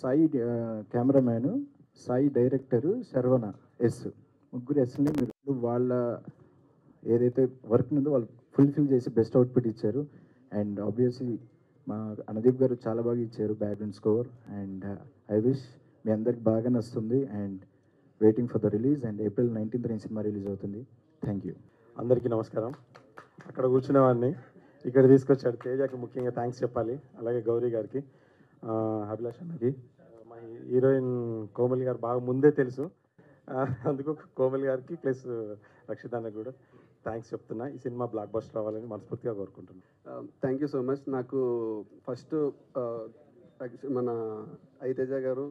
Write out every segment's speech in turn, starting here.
Sai cameraman, Sai director, Sharvana S. ముగ్గురు ఎస్ని మీరు వాళ్ళ ఏదైతే వర్క్ ఉందో వాళ్ళు ఫుల్ఫిల్ చేసి బెస్ట్ అవుట్పుట్ ఇచ్చారు. అండ్ ఆబ్వియస్లీ మా అనుదీప్ గారు చాలా బాగా ఇచ్చారు background score. And I wish మీ అందరికి బాగా నచ్చుతుంది. And waiting for the release. And April 19th ఈ సినిమా రిలీజ్ అవుతుంది. Thank you. అందరికీ నమస్కారం. అక్కడ కూర్చునే వాడిని ఇక్కడ తీసుకొచ్చాడు తేజకి ముఖ్యంగా థ్యాంక్స్ చెప్పాలి. అలాగే గౌరీ గారికి, అభిలాష్ అన్నకి, మా హీరోయిన్ కోమలి గారు బాగా ముందే తెలుసు, అందుకు కోమలి గారికి ప్లస్ రక్షిత్ అన్నకి కూడా థ్యాంక్స్ చెప్తున్నా. ఈ సినిమా బ్లాక్ బస్టర్ అవ్వాలని మనస్ఫూర్తిగా కోరుకుంటున్నాను. Thank you so much. నాకు ఫస్ట్ మన ఐతేజ గారు,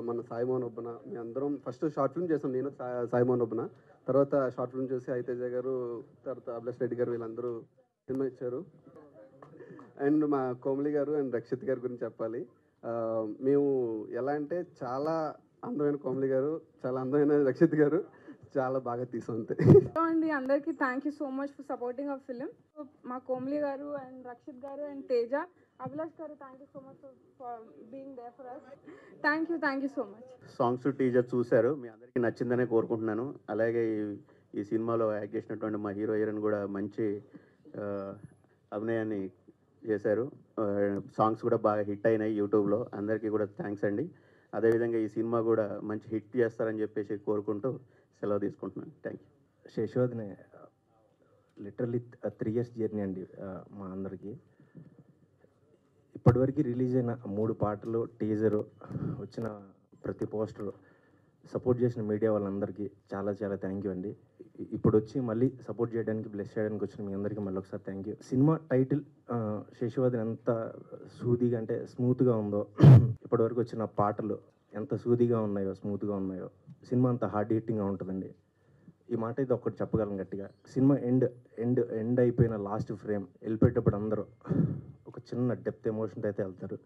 మన సాయి మోహన్ ఒబ్బన, మీ అందరం ఫస్ట్ షార్ట్ ఫిల్మ్ చేసాం. నేను సాయి మోహన్ ఒబ్బన, తర్వాత షార్ట్ ఫిల్మ్ చూసి ఐతేజ గారు, తర్వాత అభిలాష్ రెడ్డి గారు, వీళ్ళందరూ సినిమా ఇచ్చారు. అండ్ మా కోమలి గారు అండ్ రక్షిత్ గారి గురించి చెప్పాలి. మేము ఎలా అంటే చాలా అందమైన కోమలి గారు, చాలా అందమైన రక్షిత్ గారు, చాలా బాగా తీసుకుంటే అండి. అందరికీ thank you so much for supporting hour film. మా కోమలి గారు అండ్ రక్షిత్ గారు and Teja, Abhilash garu, thank you so much for being there for us. Thank you so much. Songs teaser చూశారు, మీ అందరికీ నచ్చిందనే కోరుకుంటున్నాను. అలాగే ఈ సినిమాలో యాక్ట్ చేసినటువంటి మా హీరోయిన్ కూడా మంచి అభినయాన్ని చేశారు. సాంగ్స్ కూడా బాగా హిట్ అయినాయి యూట్యూబ్లో. అందరికీ కూడా థ్యాంక్స్ అండి. అదేవిధంగా ఈ సినిమా కూడా మంచి హిట్ చేస్తారని చెప్పేసి కోరుకుంటూ సెలవు తీసుకుంటున్నాను. Thank you. శేషోద్ని లిటరల్లీ 3 years జర్నీ అండి మా అందరికీ. ఇప్పటివరకు రిలీజ్ అయిన 3 పాటలు, టీజరు, వచ్చిన ప్రతి పోస్టరు, సపోర్ట్ చేసిన మీడియా వాళ్ళందరికీ చాలా చాలా థ్యాంక్ యూ అండి. ఇప్పుడు వచ్చి మళ్ళీ సపోర్ట్ చేయడానికి, బ్లెస్ చేయడానికి వచ్చిన మీ అందరికీ మళ్ళీ ఒకసారి థ్యాంక్ యూ. సినిమా టైటిల్ శేషోద్ని ఎంత సూదిగా అంటే స్మూత్గా ఉందో, ఇప్పటివరకు వచ్చిన పాటలు ఎంత సూదిగా ఉన్నాయో, స్మూత్గా ఉన్నాయో, సినిమా అంత హార్డ్ హిట్టింగ్గా ఉంటుందండి. ఈ మాట అయితే ఒక్కటి చెప్పగలను గట్టిగా. సినిమా ఎండ్ అయిపోయిన లాస్ట్ ఫ్రేమ్ వెళ్ళిపోయేటప్పుడు అందరూ ఒక చిన్న డెప్త్ ఎమోషన్తో అయితే వెళ్తారు.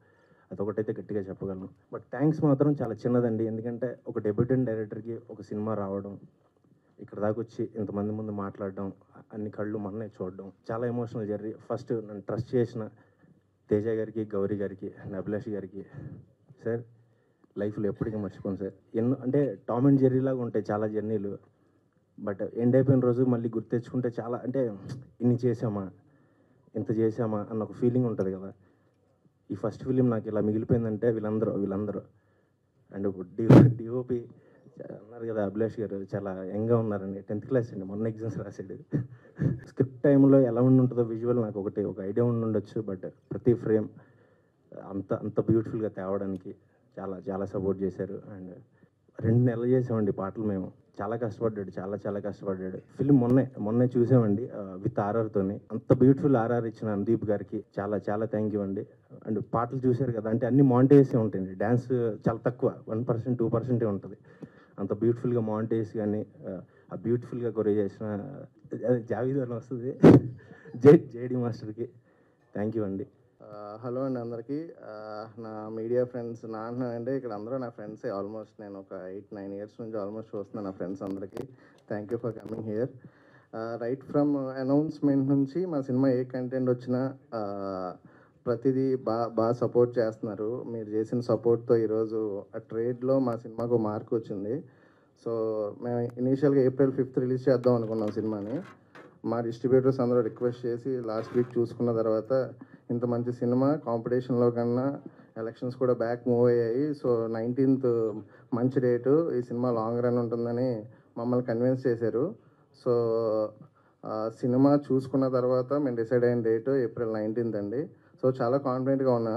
అదొకటైతే గట్టిగా చెప్పగలను. బట్ థ్యాంక్స్ మాత్రం చాలా చిన్నదండి. ఎందుకంటే ఒక డెబ్యూటెంట్ డైరెక్టర్కి ఒక సినిమా రావడం, ఇక్కడ దాకా వచ్చి ఇంతమంది ముందు మాట్లాడడం, అన్ని కళ్ళు మననే చూడడం, చాలా ఎమోషనల్ జర్నీ. ఫస్ట్ నన్ను ట్రస్ట్ చేసిన తేజ గారికి, గౌరీ గారికి, అభిలాష్ గారికి, సార్ లైఫ్లో ఎప్పటికీ మర్చిపోను సార్. ఎన్నో అంటే టామ్ అండ్ జెర్రీ లాగా ఉంటాయి చాలా జర్నీలు. బట్ ఎండ్ అయిపోయిన రోజు మళ్ళీ గుర్తు తెచ్చుకుంటే చాలా అంటే ఇన్ని చేసామా, ఇంత చేసామా అన్న ఒక ఫీలింగ్ ఉంటుంది కదా. ఈ ఫస్ట్ ఫిలిం నాకు ఇలా మిగిలిపోయిందంటే వీళ్ళందరూ అండ్ డిఓపి అన్నారు కదా అభిలాష్ గారు, చాలా యంగ్గా ఉన్నారండి. 10th క్లాస్ అండి, మొన్న ఎగ్జామ్స్ రాశాడు. స్క్రిప్ట్ టైంలో ఎలా ఉంటుందో విజువల్ నాకు ఒక ఐడియా ఉండొచ్చు. బట్ ప్రతి ఫ్రేమ్ అంత బ్యూటిఫుల్గా తేవడానికి చాలా చాలా సపోర్ట్ చేశారు. అండ్ 2 నెలలు చేసామండి పాటలు మేము. చాలా కష్టపడ్డాడు. ఫిల్మ్ మొన్నే చూసామండి విత్ ఆర్ఆర్తోని. అంత బ్యూటిఫుల్ ఆర్ఆర్ ఇచ్చిన అనుదీప్ గారికి చాలా చాలా థ్యాంక్ యూ అండి. అండ్ పాటలు చూశారు కదా, అంటే అన్ని మాంటేజే ఉంటాయండి. డ్యాన్స్ చాలా తక్కువ, 1%, 2% ఉంటుంది. అంత బ్యూటిఫుల్గా మాంటేజ్ కానీ ఆ బ్యూటిఫుల్గా కొరే చేసిన జావీద్ అని వస్తుంది. జేడి మాస్టర్కి థ్యాంక్ యూ అండి. హలో అండి అందరికీ. నా మీడియా ఫ్రెండ్స్ అంటే ఇక్కడ అందరూ నా ఫ్రెండ్సే. ఆల్మోస్ట్ నేను ఒక 8-9 years నుంచి ఆల్మోస్ట్ చూస్తున్నాను నా ఫ్రెండ్స్ అందరికీ. Thank you for coming here. Right from announcement నుంచి మా సినిమా ఏ కంటెంట్ వచ్చినా ప్రతిదీ బాగా సపోర్ట్ చేస్తున్నారు. మీరు చేసిన సపోర్ట్తో ఈరోజు ఆ ట్రేడ్లో మా సినిమాకు మార్క్ వచ్చింది. సో మేము ఇనీషియల్గా April 5th రిలీజ్ చేద్దాం అనుకున్నాం సినిమాని. మా డిస్ట్రిబ్యూటర్స్ అందరూ రిక్వెస్ట్ చేసి లాస్ట్ వీక్ చూసుకున్న తర్వాత ఇంత మంచి సినిమా కాంపిటీషన్లో కన్నా ఎలక్షన్స్ కూడా బ్యాక్ మూవ్ అయ్యాయి. సో 19th మంచి డేటు, ఈ సినిమా లాంగ్ రన్ ఉంటుందని మమ్మల్ని కన్విన్స్ చేశారు. సో సినిమా చూసుకున్న తర్వాత మేము డిసైడ్ అయిన డేటు April 19th అండి. సో చాలా కాన్ఫిడెంట్గా ఉన్నా.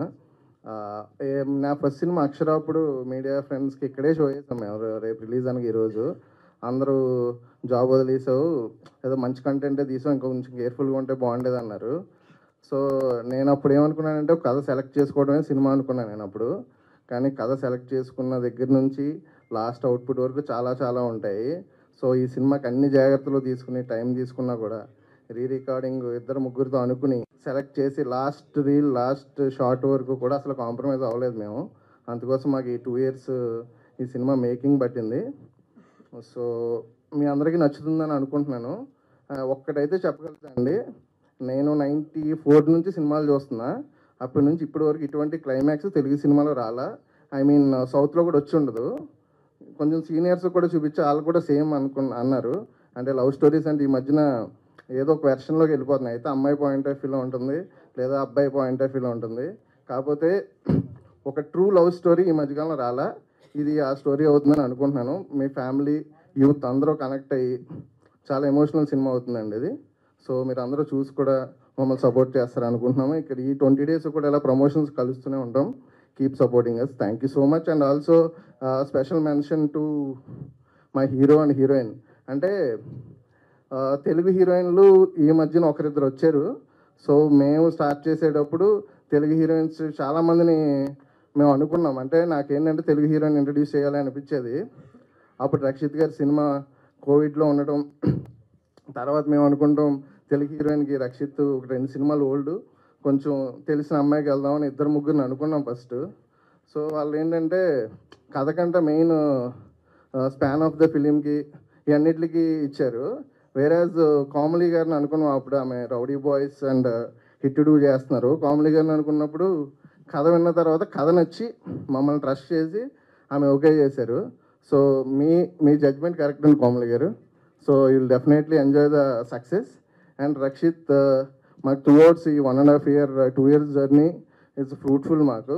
నా ఫస్ట్ సినిమా అక్షర అప్పుడు మీడియా ఫ్రెండ్స్కి ఇక్కడే షో చేసాం మేము. రేపు రిలీజ్ అనగా ఈరోజు అందరూ జాబ్ వదిలేసావు, ఏదో మంచి కంటెంటే తీసావు, ఇంకా కొంచెం కేర్ఫుల్గా ఉంటే బాగుండేది అన్నారు. సో నేను అప్పుడు ఏమనుకున్నానంటే ఒక కథ సెలెక్ట్ చేసుకోవడమే సినిమా అనుకున్నాను నేను అప్పుడు. కానీ కథ సెలెక్ట్ చేసుకున్న దగ్గర నుంచి లాస్ట్ అవుట్పుట్ వరకు చాలా ఉంటాయి. సో ఈ సినిమాకి అన్ని జాగ్రత్తలు తీసుకుని టైం తీసుకున్నా కూడా రికార్డింగ్ 2-3తో అనుకుని సెలెక్ట్ చేసి లాస్ట్ షార్ట్ వరకు కూడా అసలు కాంప్రమైజ్ అవ్వలేదు మేము. అందుకోసం మాకు ఈ 2 years ఈ సినిమా మేకింగ్ పట్టింది. సో మీ అందరికీ నచ్చుతుందని అనుకుంటున్నాను. ఒక్కటైతే చెప్పగలుగుతానండి, నేను 94 నుంచి సినిమాలు చూస్తున్నా. అప్పటి నుంచి ఇప్పటి వరకు ఇటువంటి క్లైమాక్స్ తెలుగు సినిమాలో రాలా. ఐ మీన్ సౌత్లో కూడా వచ్చి ఉండదు. కొంచెం సీనియర్స్ కూడా చూపించి వాళ్ళు కూడా సేమ్ అన్నారు. అంటే లవ్ స్టోరీస్ అంటే ఈ మధ్యన ఏదో ఒక వెర్షన్లోకి వెళ్ళిపోతున్నాయి. అయితే అమ్మాయి పాయింట్ ఆఫ్ వ్యూలో ఉంటుంది, లేదా అబ్బాయి పాయింట్ ఆఫ్ వ్యూలో ఉంటుంది. కాకపోతే ఒక ట్రూ లవ్ స్టోరీ ఈ మధ్యకాలంలో రాలా. ఇది ఆ స్టోరీ అవుతుందని అనుకుంటున్నాను. మీ ఫ్యామిలీ యూత్ అందరూ కనెక్ట్ అయ్యి చాలా ఎమోషనల్ సినిమా అవుతుందండి ఇది. సో మీరు అందరూ చూసి కూడా మమ్మల్ని సపోర్ట్ చేస్తారు అనుకుంటున్నాము. ఇక్కడ ఈ 20 days కూడా ఇలా ప్రమోషన్స్ కలుస్తూనే ఉంటాం. Keep supporting us. Thank you so much. And also special mention to my hero and heroine. అంటే తెలుగు హీరోయిన్లు ఈ మధ్యన ఒకరిద్దరు వచ్చారు. సో మేము స్టార్ట్ చేసేటప్పుడు తెలుగు హీరోయిన్స్ చాలామందిని మేము అనుకున్నాం. అంటే నాకేంటంటే తెలుగు హీరోయిన్ ఇంట్రడ్యూస్ చేయాలని అనిపించేది. అప్పుడు రక్షిత్ గారి సినిమా కోవిడ్లో ఉండటం, తర్వాత మేము అనుకుంటాం తెలుగు హీరోయిన్కి రక్షిత్ ఒక 2 సినిమాలు ఓల్డ్, కొంచెం తెలిసిన అమ్మాయికి వెళ్దామని ఇద్దరు ముగ్గురిని అనుకున్నాం ఫస్ట్. సో వాళ్ళు ఏంటంటే కథ కంటే మెయిన్ స్పాన్ ఆఫ్ ద ఫిలింకి ఇవన్నిటికి ఇచ్చారు. వేరేజ్ కామెడీ గారిని అనుకున్నాం. అప్పుడు ఆమె rowdy boys and hit do చేస్తున్నారు. కామెడీ గారిని అనుకున్నప్పుడు కథ విన్న తర్వాత కథ నచ్చి మమ్మల్ని ట్రస్ట్ చేసి ఆమె ఓకే చేశారు. సో మీ జడ్జ్మెంట్ కరెక్ట్ అండి కామెడీ garu. So you will definitely enjoy the success. And Rakshit మాకు టువర్డ్స్ ఈ 1.5 year 2 years journey it's fruitful మాకు.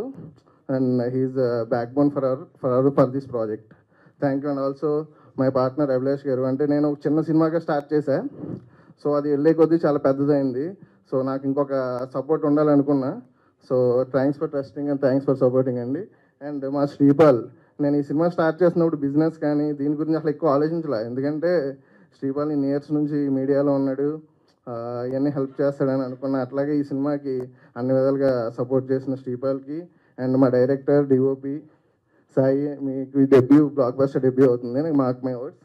And he's backbone for this project. Thank you. And also my partner Abhilash garu. అంటే నేను ఒక చిన్న సినిమాగా స్టార్ట్ చేశాను. సో అది వెళ్ళే కొద్దీ చాలా పెద్దదైంది. సో నాకు ఇంకొక సపోర్ట్ ఉండాలనుకున్నా. So thanks for trusting and thanks for supporting అండి. అండ్ మా శ్రీపాల్, నేను ఈ సినిమా స్టార్ట్ చేసినప్పుడు బిజినెస్ కానీ దీని గురించి అసలు ఎక్కువ ఆలోచించలే. ఎందుకంటే శ్రీపాల్ ఇన్ని ఇయర్స్ నుంచి మీడియాలో ఉన్నాడు, ఇవన్నీ హెల్ప్ చేస్తాడని అనుకున్నా. అట్లాగే ఈ సినిమాకి అన్ని విధాలుగా సపోర్ట్ చేసిన శ్రీపాల్కి అండ్ మా డైరెక్టర్ డిఓపి సాయి, మీకు డెబ్యూ బ్లాక్ బస్టర్ డెబ్యూ అవుతుంది. మాకు my words.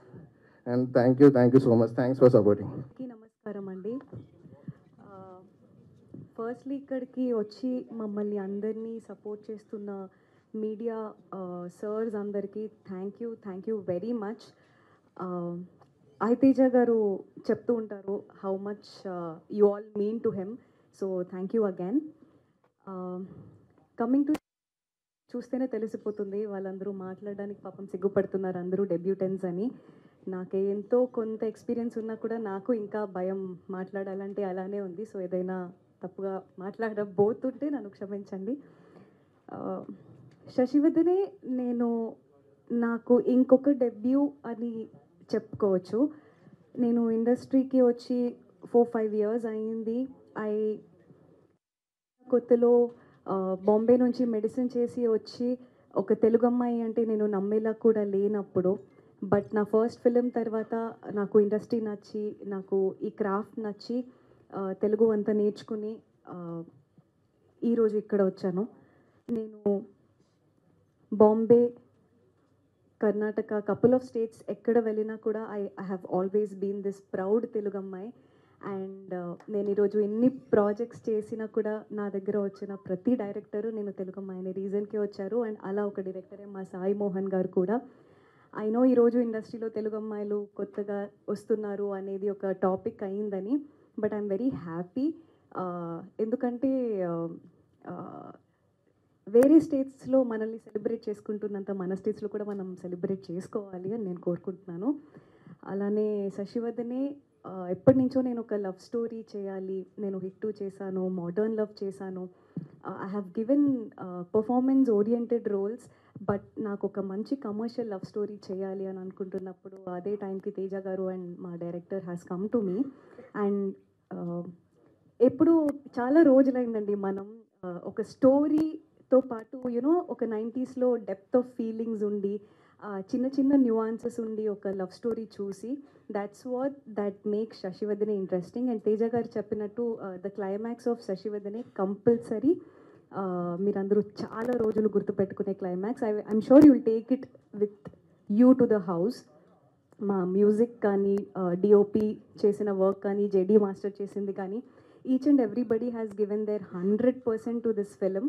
And thank you so much. Thanks for supporting. నమస్కారం అండి. ఫస్ట్లీ ఇక్కడికి వచ్చి మమ్మల్ని అందరినీ సపోర్ట్ చేస్తున్న మీడియా సర్స్ అందరికీ thank you very much. Teja గారు చెప్తూ ఉంటారు how much you all mean to him. So thank you again. Coming to చూస్తేనే తెలిసిపోతుంది వాళ్ళందరూ మాట్లాడడానికి పాపం సిగ్గుపడుతున్నారు అందరూ డెబ్యూటెన్స్ అని. నాకు ఎంతో కొంత ఎక్స్పీరియన్స్ ఉన్నా కూడా నాకు ఇంకా భయం మాట్లాడాలంటే అలానే ఉంది. సో ఏదైనా తప్పుగా మాట్లాడబోతుంటే నన్ను క్షమించండి. శశివదనే నాకు ఇంకొక డెబ్యూ అని చెప్పుకోవచ్చు. నేను ఇండస్ట్రీకి వచ్చి 4-5 years అయింది. కొత్తలో బాంబే నుంచి మెడిసిన్ చేసి వచ్చి ఒక తెలుగు అమ్మాయి అంటే నేను నమ్మేలా కూడా లేనప్పుడు. బట్ నా ఫస్ట్ ఫిలిం తర్వాత నాకు ఇండస్ట్రీ నచ్చి, నాకు ఈ క్రాఫ్ట్ నచ్చి తెలుగు అంతా నేర్చుకుని ఈరోజు ఇక్కడ వచ్చాను. నేను Bombay, Karnataka, couple of states ఎక్కడ వెళ్ళినా కూడా I have always been this proud Telugu అమ్మాయి. అండ్ నేను ఈరోజు ఎన్ని ప్రాజెక్ట్స్ చేసినా కూడా నా దగ్గర వచ్చిన ప్రతి డైరెక్టరు నేను తెలుగు అమ్మాయి రీజన్కే వచ్చారు. అండ్ అలా ఒక డైరెక్టరే మా సాయి మోహన్ గారు కూడా. ఐ నో ఈరోజు ఇండస్ట్రీలో తెలుగు అమ్మాయిలు కొత్తగా వస్తున్నారు అనేది ఒక టాపిక్ అయిందని, బట్ ఐఎమ్ వెరీ హ్యాపీ. ఎందుకంటే వేరే స్టేట్స్లో మనల్ని సెలబ్రేట్ చేసుకుంటున్నంత మన స్టేట్స్లో కూడా మనం సెలబ్రేట్ చేసుకోవాలి అని నేను కోరుకుంటున్నాను. అలానే శశివదనే ఎప్పటి నుంచో నేను ఒక లవ్ స్టోరీ చేయాలి, నేను హిట్ చేశాను, మోడర్న్ లవ్ చేశాను, I have given performance oriented roles. But నాకు ఒక మంచి కమర్షియల్ లవ్ స్టోరీ చేయాలి అని అనుకుంటున్నప్పుడు అదే టైంకి తేజ గారు అండ్ మా director has come to me. And ఎప్పుడు చాలా రోజులైందండి మనం ఒక స్టోరీతో పాటు ఒక 90sలో డెప్త్ ఆఫ్ ఫీలింగ్స్ ఉండి చిన్న చిన్న న్యూఆన్సెస్ ఉండి ఒక లవ్ స్టోరీ చూసి that makes Sasivadane interesting. And Teja garu చెప్పినట్టు the climax of Sasivadane compulsory మీరందరూ చాలా రోజులు గుర్తుపెట్టుకునే climax. I'm sure you will take it with you to the house. మా మ్యూజిక్ కానీ, డిఓపి చేసిన వర్క్ కానీ, జేడీ మాస్టర్ చేసింది కానీ, each and everybody has given their 100% to this film.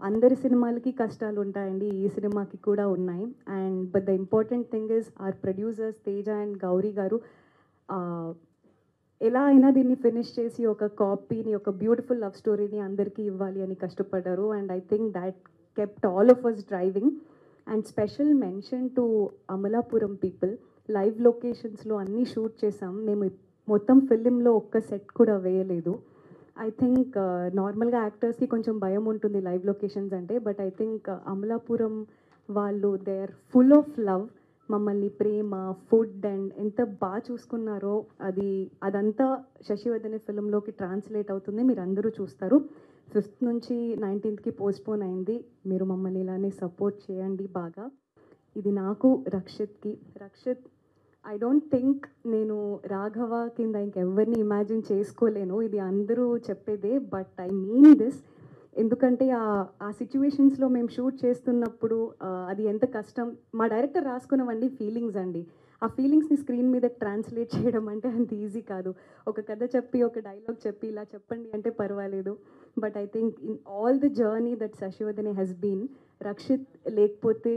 అందరి సినిమాలకి కష్టాలు ఉంటాయండి, ఈ సినిమాకి కూడా ఉన్నాయి. And but the important thing is our producers Teja and Gauri garu ఎలా అయినా దీన్ని ఫినిష్ చేసి ఒక కాపీని, ఒక బ్యూటిఫుల్ లవ్ స్టోరీని అందరికీ ఇవ్వాలి అని కష్టపడ్డారు. And I think that kept all of us driving. And special mention to Amalapuram people. Live లొకేషన్స్లో అన్నీ షూట్ చేసాం. మేము మొత్తం ఫిలింలో ఒక్క సెట్ కూడా వేయలేదు. ఐ థింక్ నార్మల్గా యాక్టర్స్కి కొంచెం భయం ఉంటుంది లైవ్ లొకేషన్స్ అంటే, బట్ ఐ థింక్ అమలాపురం వాళ్ళు they are full of love. మమ్మల్ని ప్రేమ, ఫుడ్ అండ్ ఎంత బాగా చూసుకున్నారో అదంతా శశివర్ధనే ఫిలింలోకి ట్రాన్స్లేట్ అవుతుంది. మీరు అందరూ చూస్తారు. 5th నుంచి 19th పోస్ట్పోన్ అయింది. మీరు మమ్మల్ని ఇలానే సపోర్ట్ చేయండి బాగా. ఇది నాకు, రక్షిత్ ఐ డోంట్ థింక్ నేను రాఘవ కింద ఇంకెవరిని ఇమాజిన్ చేసుకోలేను. ఇది అందరూ చెప్పేదే, బట్ ఐ మీన్ దిస్. ఎందుకంటే ఆ సిచ్యువేషన్స్లో మేము షూట్ చేస్తున్నప్పుడు అది ఎంత కష్టం. మా డైరెక్టర్ రాసుకున్నవండి ఫీలింగ్స్ అండి. ఆ ఫీలింగ్స్ని స్క్రీన్ మీద ట్రాన్స్లేట్ చేయడం అంటే అంత ఈజీ కాదు. ఒక కథ చెప్పి, ఒక డైలాగ్ చెప్పి ఇలా చెప్పండి అంటే పర్వాలేదు. But I think in all the journey that Sasivadane has been, Rakshit లేకపోతే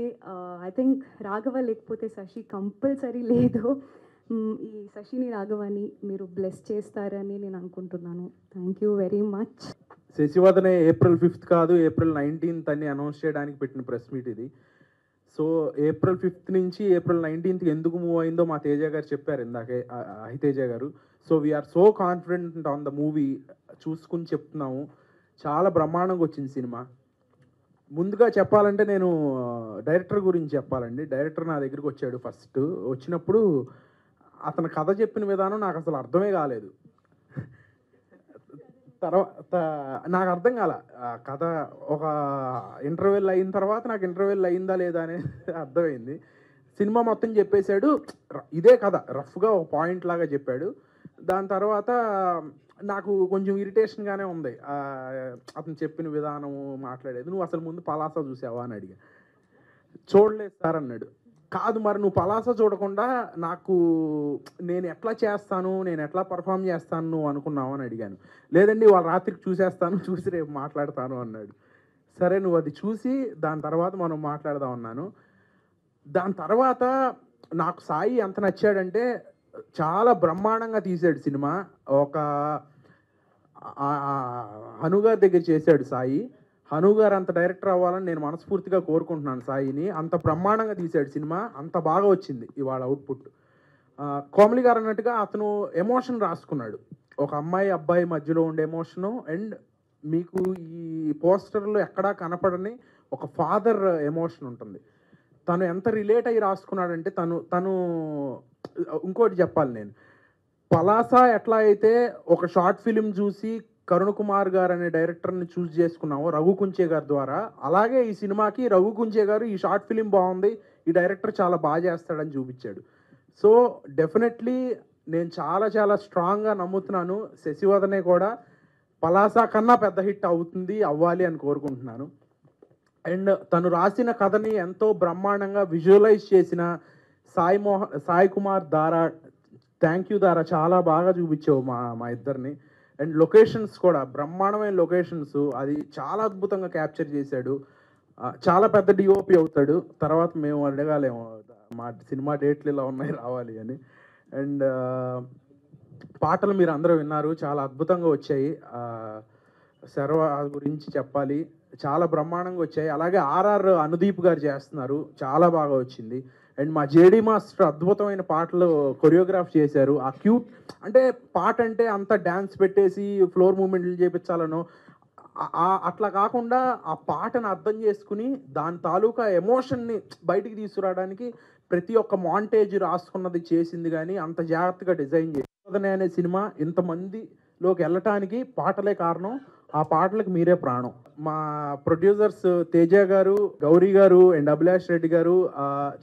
ఐ థింక్ రాఘవ లేకపోతే శశి కంపల్సరీ లేదు. ఈ శశిని, రాఘవని మీరు బ్లెస్ చేస్తారని నేను అనుకుంటున్నాను. Thank you very much. Sasivadane April 5th కాదు, April 19th అని అనౌన్స్ చేయడానికి పెట్టిన ప్రెస్ మీట్ ఇది. సో April 5th నుంచి April 19th ఎందుకు మూవ్ అయిందో మా తేజ గారు చెప్పారు ఇందాకే, Ahiteja garu. So we are so confident on the movie. చూసుకుని చెప్తున్నాము, చాలా బ్రహ్మాండంగా వచ్చింది సినిమా. ముందుగా చెప్పాలంటే నేను డైరెక్టర్ గురించి చెప్పాలండి. డైరెక్టర్ నా దగ్గరికి వచ్చాడు. ఫస్ట్ వచ్చినప్పుడు అతను కథ చెప్పిన విధానం నాకు అసలు అర్థమే కాలేదు. తర్వాత నాకు అర్థం కాల కథ. ఒక ఇంటర్వెల్ అయిన తర్వాత నాకు ఇంటర్వెల్ అయిందా లేదా అనేది అర్థమైంది. సినిమా మొత్తం చెప్పేశాడు. ఇదే కథ రఫ్గా ఒక పాయింట్ లాగా చెప్పాడు. దాని తర్వాత నాకు కొంచెం ఇరిటేషన్గానే ఉంది అతను చెప్పిన విధానము, మాట్లాడేది. నువ్వు అసలు ముందు పలాస చూసావా అని అడిగా. చూడలేదు సార్ అన్నాడు. కాదు మరి నువ్వు పలాస చూడకుండా నాకు నేను ఎట్లా చేస్తాను, నేను ఎట్లా పర్ఫామ్ చేస్తాను నువ్వు అనుకున్నావు అని అడిగాను. లేదండి వాళ్ళ రాత్రికి చూసేస్తాను, చూసి రేపు మాట్లాడతాను అన్నాడు. సరే నువ్వు అది చూసి దాని తర్వాత మనం మాట్లాడదాం అన్నాను. దాని తర్వాత నాకు సాయి ఎంత నచ్చాడంటే చాలా బ్రహ్మాండంగా తీసాడు సినిమా. ఒక హనుగారి దగ్గర చేశాడు సాయి. హనుగారు అంత డైరెక్టర్ అవ్వాలని నేను మనస్ఫూర్తిగా కోరుకుంటున్నాను సాయిని. అంత బ్రహ్మాండంగా తీశాడు సినిమా. అంత బాగా వచ్చింది ఇవాళ అవుట్పుట్. కోమలి గారు అన్నట్టుగా అతను ఎమోషన్ రాసుకున్నాడు. ఒక అమ్మాయి అబ్బాయి మధ్యలో ఉండే ఎమోషను, అండ్ మీకు ఈ పోస్టర్లో ఎక్కడా కనపడని ఒక ఫాదర్ ఎమోషన్ ఉంటుంది. తను ఎంత రిలేట్ అయ్యి రాసుకున్నాడంటే తను ఇంకోటి చెప్పాలి, నేను పలాస ఎట్లా అయితే ఒక షార్ట్ ఫిలిం చూసి కరుణ్ కుమార్ గారు అనే డైరెక్టర్ని చూస్ చేసుకున్నామో రఘు కుంచే గారి ద్వారా, అలాగే ఈ సినిమాకి రఘు కుంచే గారు ఈ షార్ట్ ఫిలిం బాగుంది, ఈ డైరెక్టర్ చాలా బాగా చేస్తాడని చూపించాడు. సో డెఫినెట్లీ నేను చాలా చాలా స్ట్రాంగ్గా నమ్ముతున్నాను శశివర్ధనే కూడా పలాస కన్నా పెద్ద హిట్ అవ్వాలి అని కోరుకుంటున్నాను. అండ్ తను రాసిన కథని ఎంతో బ్రహ్మాండంగా విజువలైజ్ చేసిన సాయి కుమార్ దారా, థ్యాంక్ యూ దారా, చాలా బాగా చూపించావు మా ఇద్దరిని. అండ్ లొకేషన్స్ కూడా బ్రహ్మాండమైన లొకేషన్స్, అది చాలా అద్భుతంగా క్యాప్చర్ చేశాడు. చాలా పెద్ద డిఓపి అవుతాడు. తర్వాత మేము అడగాలేము మా సినిమా డేట్లు ఇలా ఉన్నాయి రావాలి అని. అండ్ పాటలు మీరు అందరూ విన్నారు, చాలా అద్భుతంగా వచ్చాయి. శర్వ గురించి చెప్పాలి, చాలా బ్రహ్మాండంగా వచ్చాయి. అలాగే ఆర్ఆర్ అనుదీప్ గారు చేస్తున్నారు, చాలా బాగా వచ్చింది. అండ్ మా జేడీ మాస్టర్ అద్భుతమైన పాటలు కొరియోగ్రాఫ్ చేశారు. ఆ క్యూట్ అంటే పాట అంటే అంత డ్యాన్స్ పెట్టేసి ఫ్లోర్ మూమెంట్లు చేయించాలనో అట్లా కాకుండా ఆ పాటను అర్థం చేసుకుని దాని తాలూకా ఎమోషన్ని బయటికి తీసుకురావడానికి ప్రతి ఒక్క మాంటేజ్ రాసుకున్నది చేసింది. కానీ అంత జాగ్రత్తగా డిజైన్ చేసి అనే సినిమా ఇంతమందిలోకి వెళ్ళటానికి పాటలే కారణం. ఆ పాటలకు మీరే ప్రాణం. మా ప్రొడ్యూసర్స్ తేజ గారు, గౌరీ గారు అండ్ అభిలాష్ రెడ్డి గారు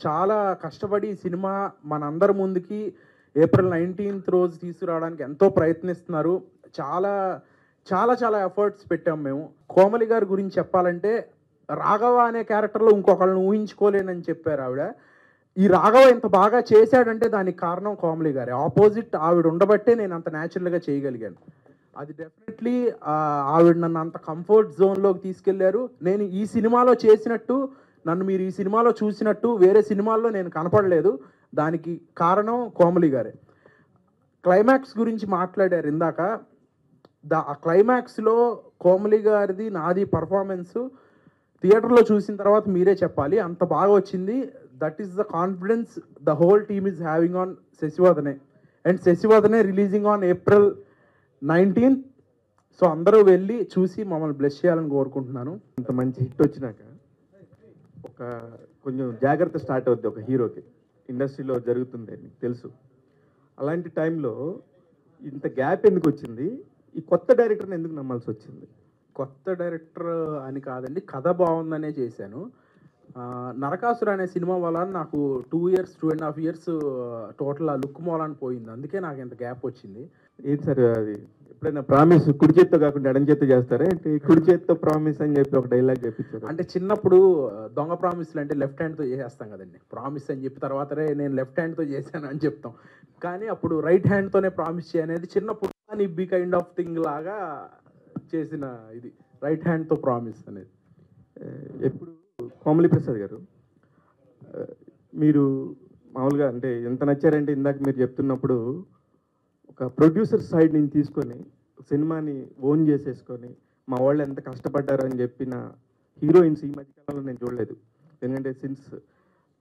చాలా కష్టపడి ఈ సినిమా మనందరి ముందుకి April 19th రోజు తీసుకురావడానికి ఎంతో ప్రయత్నిస్తున్నారు. చాలా చాలా చాలా ఎఫర్ట్స్ పెట్టాం మేము. కోమలి గారి గురించి చెప్పాలంటే రాఘవ అనే క్యారెక్టర్లో ఇంకొకళ్ళని ఊహించుకోలేనని చెప్పారు ఆవిడ. ఈ రాఘవ ఇంత బాగా చేశాడంటే దానికి కారణం కోమలి గారి. ఆపోజిట్ ఆవిడ ఉండబట్టే నేను అంత న్యాచురల్గా చేయగలిగాను. అది డెఫినెట్లీ ఆవిడ నన్ను అంత కంఫర్ట్ జోన్లోకి తీసుకెళ్లారు. నేను ఈ సినిమాలో చేసినట్టు, నన్ను మీరు ఈ సినిమాలో చూసినట్టు వేరే సినిమాల్లో నేను కనపడలేదు. దానికి కారణం కోమలి గారే. క్లైమాక్స్ గురించి మాట్లాడారు ఇందాక. ఆ క్లైమాక్స్లో కోమలి గారిది నాది పర్ఫార్మెన్సు థియేటర్లో చూసిన తర్వాత మీరే చెప్పాలి, అంత బాగా వచ్చింది. That is the confidence the whole team is having on Sasivadane. And Sasivadane releasing on April 19th. So అందరూ వెళ్ళి చూసి మమ్మల్ని బ్లెస్ చేయాలని కోరుకుంటున్నాను. ఇంత మంచి హిట్ వచ్చినాక ఒక కొంచెం జాగ్రత్త స్టార్ట్ అవుద్ది ఒక హీరోకి, ఇండస్ట్రీలో జరుగుతుంది మీకు తెలుసు. అలాంటి టైంలో ఇంత గ్యాప్ ఎందుకు వచ్చింది? ఈ కొత్త డైరెక్టర్ని ఎందుకు నమ్మాల్సి వచ్చింది? కొత్త డైరెక్టర్ అని కాదండి, కథ బాగుందనే చేశాను. నరకాసుర అనే సినిమా వల్ల నాకు 2.5 years టోటల్ ఆ లుక్ మూలాన్ని పోయింది. అందుకే నాకు ఇంత గ్యాప్ వచ్చింది. ఏంటి సార్ అది? ఎప్పుడైనా ప్రామిస్ కుడి చేత్తో కాకుండా ఎడం చేత్తో చేస్తారా ఏంటి? కుడి చేత్తో ప్రామిస్ అని చెప్పి ఒక డైలాగ్ చెప్పించారు. అంటే చిన్నప్పుడు దొంగ ప్రామిస్లు అంటే లెఫ్ట్ హ్యాండ్తో చేసేస్తాం కదండి. ప్రామిస్ అని చెప్పి తర్వాతనే నేను లెఫ్ట్ హ్యాండ్తో చేశాను అని చెప్తాం. కానీ అప్పుడు రైట్ హ్యాండ్తోనే ప్రామిస్ చేయనేది చిన్నప్పుడు అని బి కైండ్ ఆఫ్ థింగ్ లాగా చేసిన ఇది రైట్ హ్యాండ్తో ప్రామిస్ అనేది. ఎప్పుడు కోమలి ప్రసాద్ గారు మీరు మామూలుగా అంటే ఎంత నచ్చారంటే ఇందాక మీరు చెప్తున్నప్పుడు ఒక ప్రొడ్యూసర్ సైడ్ నుంచి తీసుకొని సినిమాని ఓన్ చేసేసుకొని మా వాళ్ళు ఎంత కష్టపడ్డారు అని చెప్పిన హీరోయిన్స్ ఈ మధ్యకాలంలో నేను చూడలేదు. ఎందుకంటే సిన్స్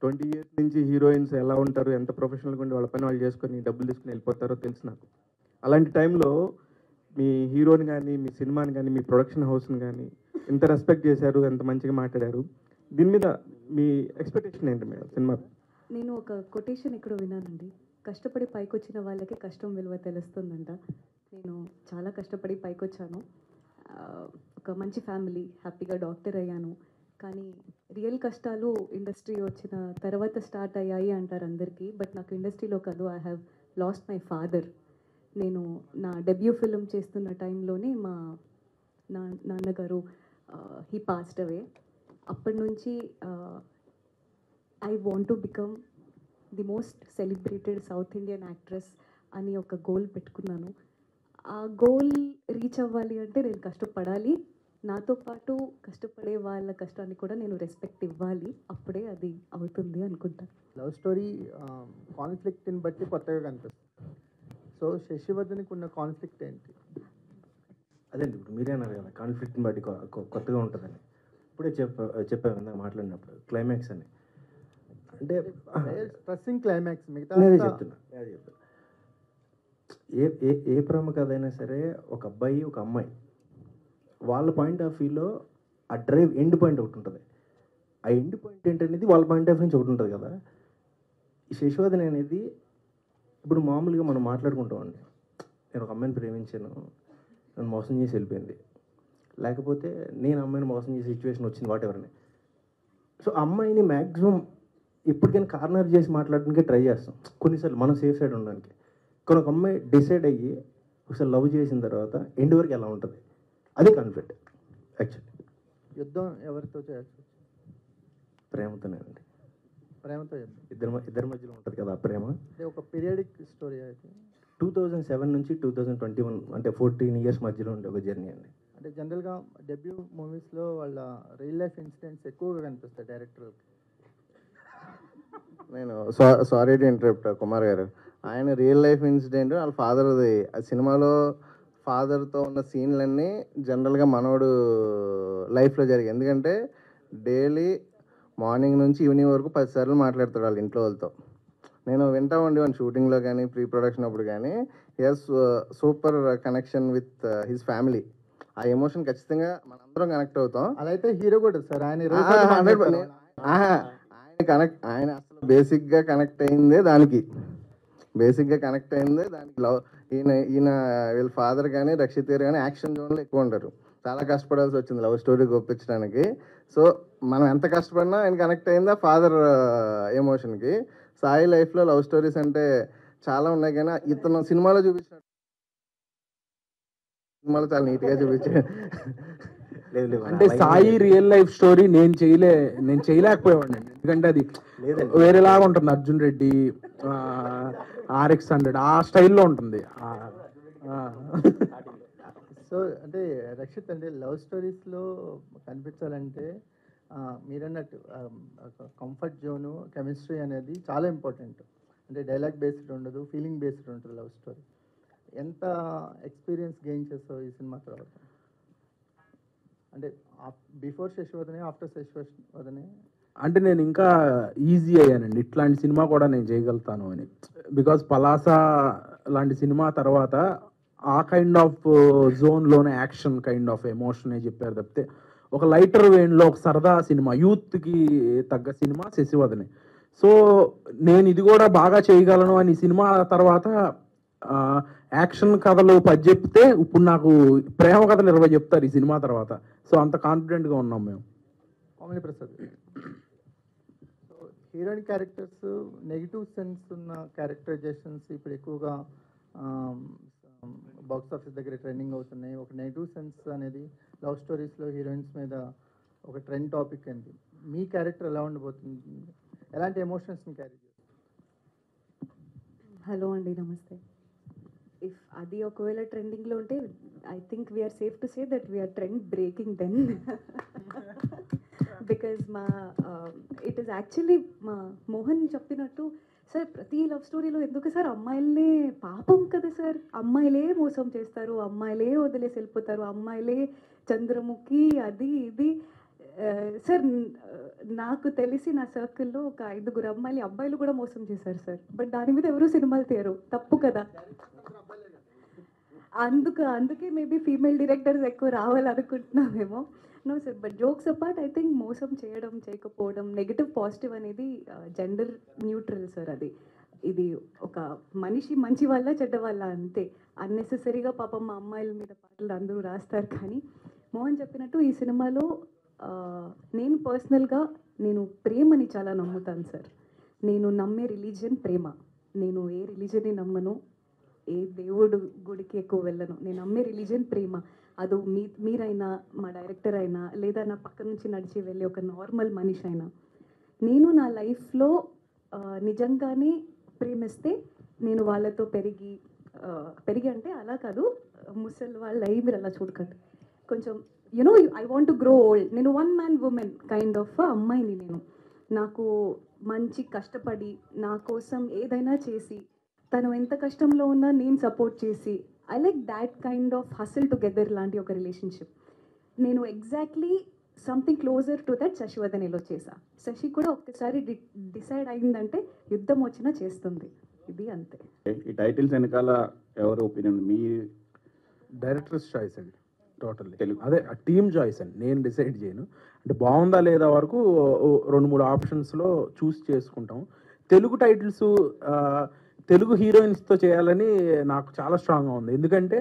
20 years నుంచి హీరోయిన్స్ ఎలా ఉంటారు, ఎంత ప్రొఫెషనల్గా ఉండి వాళ్ళ పని వాళ్ళు చేసుకొని డబ్బులు తీసుకుని వెళ్ళిపోతారో తెలుసు నాకు. అలాంటి టైంలో మీ హీరోని కానీ మీ సినిమాని కానీ మీ ప్రొడక్షన్ హౌస్ని కానీ ఎంత రెస్పెక్ట్ చేశారు, ఎంత మంచిగా మాట్లాడారు. దీని మీద మీ ఎక్స్పెక్టేషన్ ఏంటి మేడం సినిమా? నేను ఒక కొటేషన్ ఇక్కడ విన్నానండి, కష్టపడి పైకొచ్చిన వాళ్ళకి కష్టం విలువ తెలుస్తుందంట. నేను చాలా కష్టపడి పైకొచ్చాను. ఒక మంచి ఫ్యామిలీ, హ్యాపీగా డాక్టర్ అయ్యాను. కానీ రియల్ కష్టాలు ఇండస్ట్రీ వచ్చిన తర్వాత స్టార్ట్ అయ్యాయి అంటారు అందరికీ. బట్ నాకు ఇండస్ట్రీలో కాదు, I have lost my father. నేను నా డెబ్యూ ఫిల్మ్ చేస్తున్న టైంలోనే మా నాన్నగారు హీ పాస్డ్ అవే. అప్పటి నుంచి I want to become the most celebrated south Indian actress అని ఒక గోల్ పెట్టుకున్నాను. ఆ గోల్ రీచ్ అవ్వాలి అంటే నేను కష్టపడాలి. నాతో పాటు కష్టపడే వాళ్ళ కష్టాన్ని కూడా నేను రెస్పెక్ట్ ఇవ్వాలి. అప్పుడే అది అవుతుంది అనుకుంటాను. లవ్ స్టోరీ కాన్ఫ్లిక్ట్ని బట్టి కొత్తగా కనిపిస్తుంది. సో శశివర్ధన్కి ఉన్న కాన్ఫ్లిక్ట్ ఏంటి? అదేంటి ఇప్పుడు మీరే అన్నారు కదా కాన్ఫ్లిక్ట్ని బట్టి కొత్తగా ఉంటుందని. ఇప్పుడే చెప్పాను ఇందాక మాట్లాడినప్పుడు క్లైమాక్స్ అని. అంటే స్ట్రెస్సింగ్ క్లైమాక్స్ మిగతా చెప్తున్నా. ఏ ప్రేమ కథ అయినా సరే ఒక అబ్బాయి ఒక అమ్మాయి వాళ్ళ పాయింట్ ఆఫ్ వ్యూలో ఆ డ్రైవ్ ఎండ్ పాయింట్ ఒకటి ఉంటుంది. ఆ ఎండ్ పాయింట్ ఏంటనేది వాళ్ళ పాయింట్ ఆఫ్ నుంచి ఒకటి ఉంటుంది కదా. ఈ శశివర్ధన్ అనేది ఇప్పుడు మామూలుగా మనం మాట్లాడుకుంటామండి, నేను ఒక అమ్మాయిని ప్రేమించాను, నన్ను మోసం చేసి వెళ్ళిపోయింది, లేకపోతే నేను అమ్మాయిని మోసం చేసే సిచ్యువేషన్ వచ్చింది వాట్ ఎవర్ అని. సో అమ్మాయిని మ్యాక్సిమం ఎప్పటికైనా కార్నర్ చేసి మాట్లాడడానికి ట్రై చేస్తాం కొన్నిసార్లు మనం సేఫ్ సైడ్ ఉండడానికి. కానీ ఒక అమ్మాయి డిసైడ్ అయ్యి ఒకసారి లవ్ చేసిన తర్వాత ఎండ్ వరకు ఎలా ఉంటుంది, అది కాన్ఫ్లిక్ట్ యాక్చువల్లీ. యుద్ధం ఎవరితో చేయొచ్చు? ప్రేమతోనే అండి. ప్రేమతో ఇద్దరి మధ్యలో ఉంటుంది కదా ఆ ప్రేమ. అంటే ఒక పీరియడిక్ స్టోరీ అయితే 2007 నుంచి 2021 అంటే 14 years మధ్యలో ఉండే ఒక జర్నీ అండి. అంటే జనరల్గా డెబ్యూ మూవీస్లో వాళ్ళ రియల్ లైఫ్ ఇన్సిడెంట్స్ ఎక్కువగా కనిపిస్తాయి డైరెక్టర్కి. నేను సారీ టు ఇంటరప్ట్ కుమార్ గారు, ఆయన రియల్ లైఫ్ ఇన్సిడెంట్ వాళ్ళ ఫాదర్ది. ఆ సినిమాలో ఫాదర్తో ఉన్న సీన్లన్నీ జనరల్గా మనోడు లైఫ్లో జరిగాయి. ఎందుకంటే డైలీ మార్నింగ్ నుంచి ఈవినింగ్ వరకు 10 సార్లు మాట్లాడతాడు వాళ్ళ ఇంట్లో వాళ్ళతో. నేను వింటా ఉండేవాడిని షూటింగ్లో కానీ ప్రీ ప్రొడక్షన్ అప్పుడు కానీ. Here's super connection with his family. ఆ ఎమోషన్ ఖచ్చితంగా మనందరం కనెక్ట్ అవుతాం. అదైతే హీరో కూడా సార్ ఆయన ఆయన అసలు బేసిక్గా కనెక్ట్ అయిందే దానికి. లవ్ ఈయన వీళ్ళ ఫాదర్ కానీ రక్షిత్ గారు కానీ యాక్షన్ జోన్లో ఎక్కువ ఉంటారు. చాలా కష్టపడాల్సి వచ్చింది లవ్ స్టోరీకి ఒప్పించడానికి. సో మనం ఎంత కష్టపడినా ఆయన కనెక్ట్ అయిందా ఫాదర్ ఎమోషన్కి. సాయి లైఫ్లో లవ్ స్టోరీస్ అంటే చాలా ఉన్నాయి, కానీ ఇతను సినిమాలో చూపించిన సినిమాలో చాలా నీట్గా చూపించాడు. అంటే సాయి రియల్ లైఫ్ స్టోరీ నేను చేయలేకపోయేవాడిని. ఎందుకంటే అది వేరేలాగా ఉంటుంది. అర్జున్ రెడ్డి, RX-100 ఆ స్టైల్లో ఉంటుంది. సో అంటే రక్షిత్ అంటే లవ్ స్టోరీస్లో కనిపించాలంటే మీరన్నట్టు కంఫర్ట్ జోను, కెమిస్ట్రీ అనేది చాలా ఇంపార్టెంట్. అంటే డైలాగ్ బేస్డ్ ఉండదు, ఫీలింగ్ బేస్డ్ ఉంటుంది లవ్ స్టోరీ. ఎంత ఎక్స్పీరియన్స్ గెయిన్ చేస్తావు ఈ సినిమా తర్వాత? అంటే బిఫోర్ శశివదనే, ఆఫ్టర్ శశివదనే? అంటే నేను ఇంకా ఈజీ అయ్యానండి, ఇట్లాంటి సినిమా కూడా నేను చేయగలుగుతాను అని. బికాజ్ పలాసా లాంటి సినిమా తర్వాత ఆ కైండ్ ఆఫ్ జోన్లోనే యాక్షన్ కైండ్ ఆఫ్ ఎమోషనే చెప్పారు తప్పితే ఒక లైటర్ వేన్లో ఒక సరదా సినిమా, యూత్కి తగ్గ సినిమా శశివదనే. సో నేను ఇది కూడా బాగా చేయగలను అని సినిమా తర్వాత యాక్షన్ కథలు 10 చెప్తే ఇప్పుడు నాకు ప్రేమ కథలు 20 చెప్తారు ఈ సినిమా తర్వాత. సో అంత కాన్ఫిడెంట్గా ఉన్నాం మేము. Komali Prasad, so heroine characters negative sense ఉన్న క్యారెక్టరైజేషన్స్ ఇప్పుడు ఎక్కువగా బాక్స్ ఆఫీస్ దగ్గర ట్రెండింగ్ అవుతున్నాయి. ఒక నెగిటివ్ సెన్స్ అనేది లవ్ స్టోరీస్లో హీరోయిన్స్ మీద ఒక ట్రెండ్ టాపిక్ అండి. మీ క్యారెక్టర్ ఎలా ఉండబోతుంది? ఎలాంటి ఎమోషన్స్ని క్యారీ చేస్తారు? హలో అండి, నమస్తే. ఇఫ్ అది ఒకవేళ ట్రెండింగ్లో ఉంటే I think we are safe to say that we are trend breaking then. Because it is actually మా మోహన్ చెప్పినట్టు సార్, ప్రతి లవ్ స్టోరీలో ఎందుకు సార్ అమ్మాయిలనే పాపం కదా సార్, అమ్మాయిలే మోసం చేస్తారు, అమ్మాయిలే వదిలేసి వెళ్ళిపోతారు, అమ్మాయిలే చంద్రముఖి అది ఇది. సార్ నాకు తెలిసి నా సర్కిల్లో ఒక 5 అబ్బాయిలు కూడా మోసం చేశారు సార్. బట్ దాని మీద ఎవరు సినిమాలు తీయరు, తప్పు కదా. అందుకే మేబీ ఫీమేల్ డైరెక్టర్స్ ఎక్కువ రావాలనుకుంటున్నామేమో. No sir, but jokes apart I think మోసం చేయడం చేయకపోవడం నెగిటివ్ పాజిటివ్ అనేది జెండర్ న్యూట్రల్ సార్. ఇది ఒక మనిషి మంచి వాళ్ళ చెడ్డ వాళ్ళ అంతే. అన్నెసెసరీగా పాపం మా అమ్మాయిల మీద పాటలు అందరూ రాస్తారు. కానీ మోహన్ చెప్పినట్టు ఈ సినిమాలో నేను పర్సనల్గా ప్రేమని చాలా నమ్ముతాను సార్. నేను నమ్మే రిలీజియన్ ప్రేమ. నేను ఏ రిలీజన్ని నమ్మను, ఏ దేవుడు గుడికి ఎక్కువ వెళ్ళను. నేను నమ్మే రిలీజియన్ ప్రేమ. అది మీరైనా, మా డైరెక్టర్ అయినా, లేదా నా పక్క నుంచి నడిచి వెళ్ళే ఒక నార్మల్ మనిషి అయినా, నేను నా లైఫ్లో నిజంగానే ప్రేమిస్తే నేను వాళ్ళతో పెరిగి అంటే అలా కాదు, ముసలి వాళ్ళు అయ్యి మీరు అలా చూడకండి. కొంచెం I want to grow old. నేను 1 man woman కైండ్ ఆఫ్ అమ్మాయిని. నాకు మంచి కష్టపడి నా కోసం ఏదైనా చేసి, తను ఎంత కష్టంలో ఉన్నా నేను సపోర్ట్ చేసి, I like that kind of hustle together లాంటి ఒక రిలేషన్షిప్. నేను exactly something closer to that శశివదనేలో చేశా. శశి కూడా ఒక్కసారి డిసైడ్ అయిందంటే యుద్ధం వచ్చినా చేస్తుంది. ఇది అంతే. ఈ టైటిల్స్ వెనకాల ఎవరు ఒపీనియన్? మీ డైరెక్టర్స్ చాయిస్ అండి టోటల్లీ. అదే టీమ్ చాయిస్ అండి, నేను డిసైడ్ చేయను. అంటే బాగుందా లేదా వరకు 2-3 ఆప్షన్స్లో చూస్ చేసుకుంటాం. తెలుగు టైటిల్స్ తెలుగు హీరోయిన్స్తో చేయాలని నాకు చాలా స్ట్రాంగ్గా ఉంది. ఎందుకంటే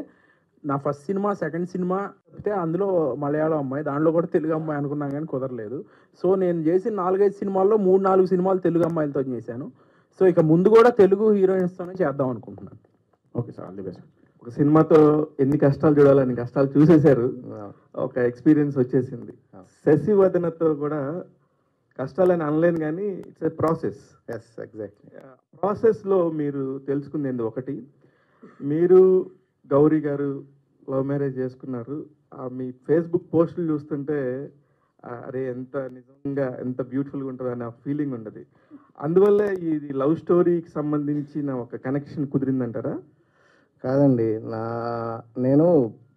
నా ఫస్ట్ సినిమా, సెకండ్ సినిమా అయితే అందులో మలయాళం అమ్మాయి, దాంట్లో కూడా తెలుగు అమ్మాయి అనుకున్నాను కానీ కుదరలేదు. సో నేను చేసిన 4-5 సినిమాల్లో 3-4 సినిమాలు తెలుగు అమ్మాయిలతో చేశాను. సో ఇక ముందు కూడా తెలుగు హీరోయిన్స్తోనే చేద్దాం అనుకుంటున్నాను. Okay sir, all the best. ఒక సినిమాతో ఎన్ని కష్టాలు చూడాలని కష్టాలు చూసేశారు, ఒక ఎక్స్పీరియన్స్ వచ్చేసింది. శశివదనతో కూడా కష్టాలని అనలేను కానీ it's a process. Yes, exactly. ప్రాసెస్లో మీరు తెలుసుకుంది ఒకటి, మీరు గౌరీ గారు లవ్ మ్యారేజ్ చేసుకున్నారు. మీ ఫేస్బుక్ పోస్టులు చూస్తుంటే అరే ఎంత నిజంగా ఎంత బ్యూటిఫుల్గా ఉంటుంది అనే ఫీలింగ్ ఉండదు. అందువల్ల ఇది లవ్ స్టోరీకి సంబంధించిన ఒక కనెక్షన్ కుదిరిందంటారా? కాదండి, నేను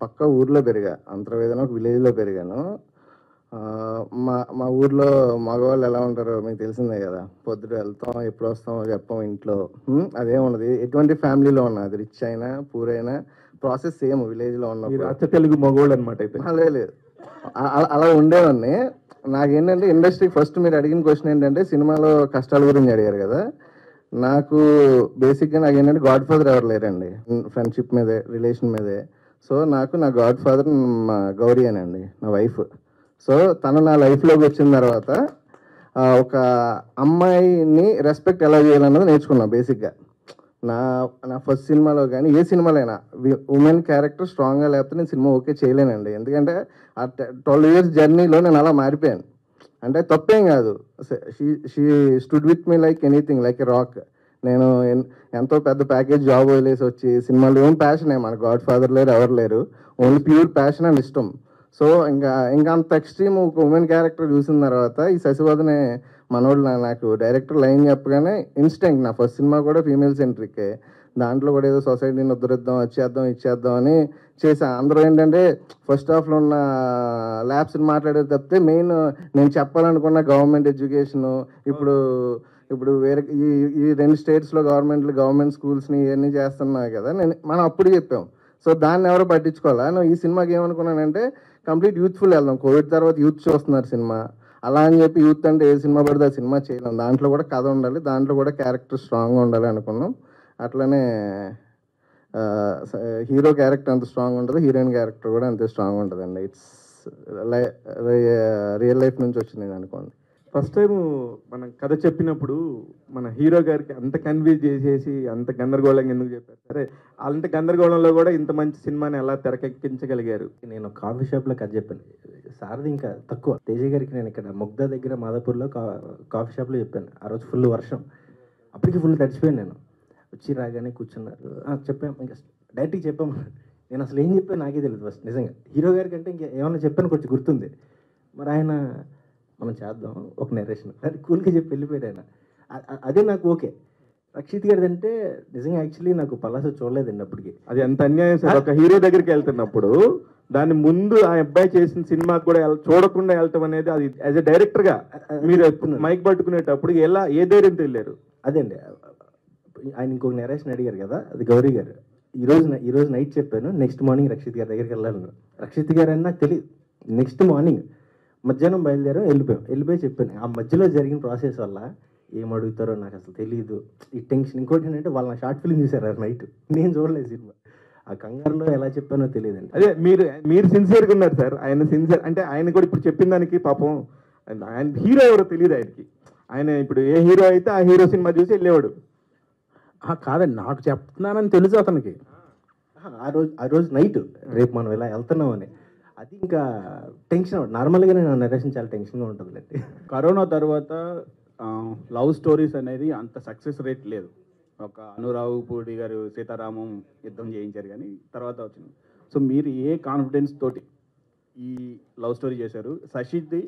పక్క ఊర్లో పెరిగా, అంతర్వేదన ఒక విలేజ్లో పెరిగాను. మా ఊర్లో మగవాళ్ళు ఎలా ఉంటారో మీకు తెలిసిందే కదా. పొద్దుట వెళ్తాం, ఎప్పుడు వస్తామో చెప్పాం ఇంట్లో, అదేమున్నది. ఎటువంటి ఫ్యామిలీలో ఉన్నా, అది రిచ్ అయినా పూర్ అయినా ప్రాసెస్ సేమ్ విలేజ్లో ఉన్నప్పుడు. అచ్చ తెలుగు మగవాళ్ళు అనమాట అయితే? లేదు, అలా ఉండేవాడిని. నాకేంటంటే ఇండస్ట్రీకి ఫస్ట్ మీరు అడిగిన క్వశ్చన్ ఏంటంటే సినిమాలో కష్టాల గురించి అడిగారు కదా. నాకు బేసిక్గా నాకు ఏంటంటే గాడ్ ఫాదర్ ఎవరు లేరండి, ఫ్రెండ్షిప్ మీదే, రిలేషన్ మీదే. సో నాకు నా గాడ్ ఫాదర్ మా గౌరీ అనండి, నా వైఫ్. సో తను నా లైఫ్లోకి వచ్చిన తర్వాత ఒక అమ్మాయిని రెస్పెక్ట్ ఎలా చేయాలన్నది నేర్చుకున్నా బేసిక్గా. నా ఫస్ట్ సినిమాలో కానీ ఏ సినిమాలైనా ఉమెన్ క్యారెక్టర్ స్ట్రాంగ్గా లేకపోతే నేను సినిమా ఓకే చేయలేనండి. ఎందుకంటే ఆ 12 years జర్నీలో నేను అలా మారిపోయాను. అంటే తప్పేం కాదు, she stood with me like anything, like a rock. నేను ఎంతో పెద్ద ప్యాకేజ్ జాబ్ వదిలేసి వచ్చి సినిమాలు ఏం ప్యాషనే, మన గాడ్ ఫాదర్ లేరు, ఎవరు లేరు, ఓన్లీ ప్యూర్ ప్యాషన్ అండ్ ఇష్టం. సో ఇంకా అంత ఎక్స్ట్రీమ్ ఒక ఉమెన్ క్యారెక్టర్ చూసిన తర్వాత ఈ శశివదనే మనోళ్ళు నాకు డైరెక్టర్ లైన్ చెప్పగానే ఇన్స్టెంట్, నా ఫస్ట్ సినిమా కూడా ఫీమేల్ సెంట్రికే. దాంట్లో కూడా ఏదో సొసైటీని ఉద్ధరిద్దాం వచ్చేద్దాం ఇచ్చేద్దాం అని చేసా. అందరూ ఏంటంటే ఫస్ట్ హాఫ్లో ఉన్న ల్యాబ్స్ని మాట్లాడేది తప్పితే మెయిన్ నేను చెప్పాలనుకున్న గవర్నమెంట్ ఎడ్యుకేషను ఇప్పుడు వేరే ఈ 2 స్టేట్స్లో గవర్నమెంట్ స్కూల్స్ని ఇవన్నీ చేస్తున్నాయి కదా, మనం అప్పుడు చెప్పాం. సో దాన్ని ఎవరు పట్టించుకోవాలా. నేను ఈ సినిమాకి ఏమనుకున్నానంటే కంప్లీట్ యూత్ఫుల్ వెళ్దాం, కోవిడ్ తర్వాత యూత్ చూస్తున్నారు సినిమా, అలా అని చెప్పి యూత్ అంటే ఏ సినిమా పడితే ఆ సినిమా చేయలేం. దాంట్లో కూడా కథ ఉండాలి, దాంట్లో కూడా క్యారెక్టర్ స్ట్రాంగ్గా ఉండాలి అనుకున్నాం. అట్లనే హీరో క్యారెక్టర్ అంత స్ట్రాంగ్ ఉంటుంది, హీరోయిన్ క్యారెక్టర్ కూడా అంతే స్ట్రాంగ్ ఉంటుందండి. ఇట్స్ రియల్ లైఫ్ నుంచి వచ్చింది అనుకోండి. ఫస్ట్ టైం మనం కథ చెప్పినప్పుడు మన హీరో గారికి అంత కన్విన్స్ చేసేసి అంత గందరగోళంగా ఎందుకు చెప్పారు? సరే, అంత గందరగోళంలో కూడా ఇంత మంచి సినిమాని ఎలా తెరకెక్కించగలిగారు? నేను కాఫీ షాప్లో కథ చెప్పాను, సార్ది ఇంకా తక్కువ. తేజ గారికి నేను ఇక్కడ ముగ్ధా దగ్గర మాదాపూర్లో కాఫీ షాప్లో చెప్పాను. ఆ రోజు ఫుల్ వర్షం, అప్పటికి ఫుల్ తడిచిపోయాను. నేను వచ్చి రాగానే కూర్చున్నారు, చెప్పాము, ఇంకా డైరెక్ట్గా చెప్పాము. నేను అసలు ఏం చెప్పాను నాకే తెలియదు ఫస్ట్. నిజంగా హీరో గారికి అంటే ఇంకా ఏమన్నా చెప్పాను కొంచెం గుర్తుంది. మరి ఆయన మనం చేద్దాం ఒక నెరేషన్ అది కూల్గా చెప్పి వెళ్ళిపోయాడు ఆయన. అదే నాకు ఓకే. రక్షిత్ గారిది అంటే నిజంగా యాక్చువల్లీ నాకు పలాస చూడలేదండి అప్పటికి. అది ఎంత అన్యాయం సార్, ఒక హీరో దగ్గరికి వెళ్తున్నప్పుడు దాని ముందు ఆ అబ్బాయి చేసిన సినిమాకి కూడా చూడకుండా వెళ్ళటం అనేది, అది యాజ్ ఎ డైరెక్టర్గా మీరు మైక్ పట్టుకునేటప్పుడు ఎలా ఏ ధైర్యంతో వెళ్ళారు? అదే అండి, ఆయన ఇంకొక నెరేషన్ అడిగారు కదా, అది గౌరీ గారు. ఈరోజు నైట్ చెప్పాను, నెక్స్ట్ మార్నింగ్ రక్షిత్ గారి దగ్గరికి వెళ్ళాను. రక్షిత్ గారు అని నాకు తెలియదు. నెక్స్ట్ మార్నింగ్ మధ్యాహ్నం బయలుదేరాం, వెళ్ళిపోయి చెప్పాను. ఆ మధ్యలో జరిగిన ప్రాసెస్ వల్ల ఏం అడుగుతారో నాకు అసలు తెలియదు, ఈ టెన్షన్. ఇంకోటి ఏంటంటే వాళ్ళు నా షార్ట్ ఫిల్మ్ చూసారు ఆ నైట్, నేను చూడలేదు సినిమా. ఆ కంగారులో ఎలా చెప్పానో తెలియదండి. అదే మీరు సిన్సియర్గా ఉన్నారు సార్. ఆయన సిన్సియర్ అంటే ఆయన కూడా ఇప్పుడు చెప్పిన దానికి పాపం ఆయన హీరో ఎవరో తెలియదు ఆయనకి. ఆయన ఇప్పుడు ఏ హీరో అయితే ఆ హీరో సినిమా చూసి వెళ్ళేవాడు. కాదండి, నాకు చెప్తున్నానని తెలుసు అతనికి. ఆ రోజు నైట్ రేపు మనం ఇలా వెళ్తున్నామని, అది ఇంకా టెన్షన్. నార్మల్గానే నా నరేషన్ చాలా టెన్షన్గా ఉంటుందిలేండి. కరోనా తర్వాత లవ్ స్టోరీస్ అనేది అంత సక్సెస్ రేట్ లేదు. ఒక అనురావు పూడి గారు సీతారామం యుద్ధం చేయించారు, కానీ తర్వాత వచ్చింది. సో మీరు ఏ కాన్ఫిడెన్స్ తోటి ఈ లవ్ స్టోరీ చేశారు? శశిది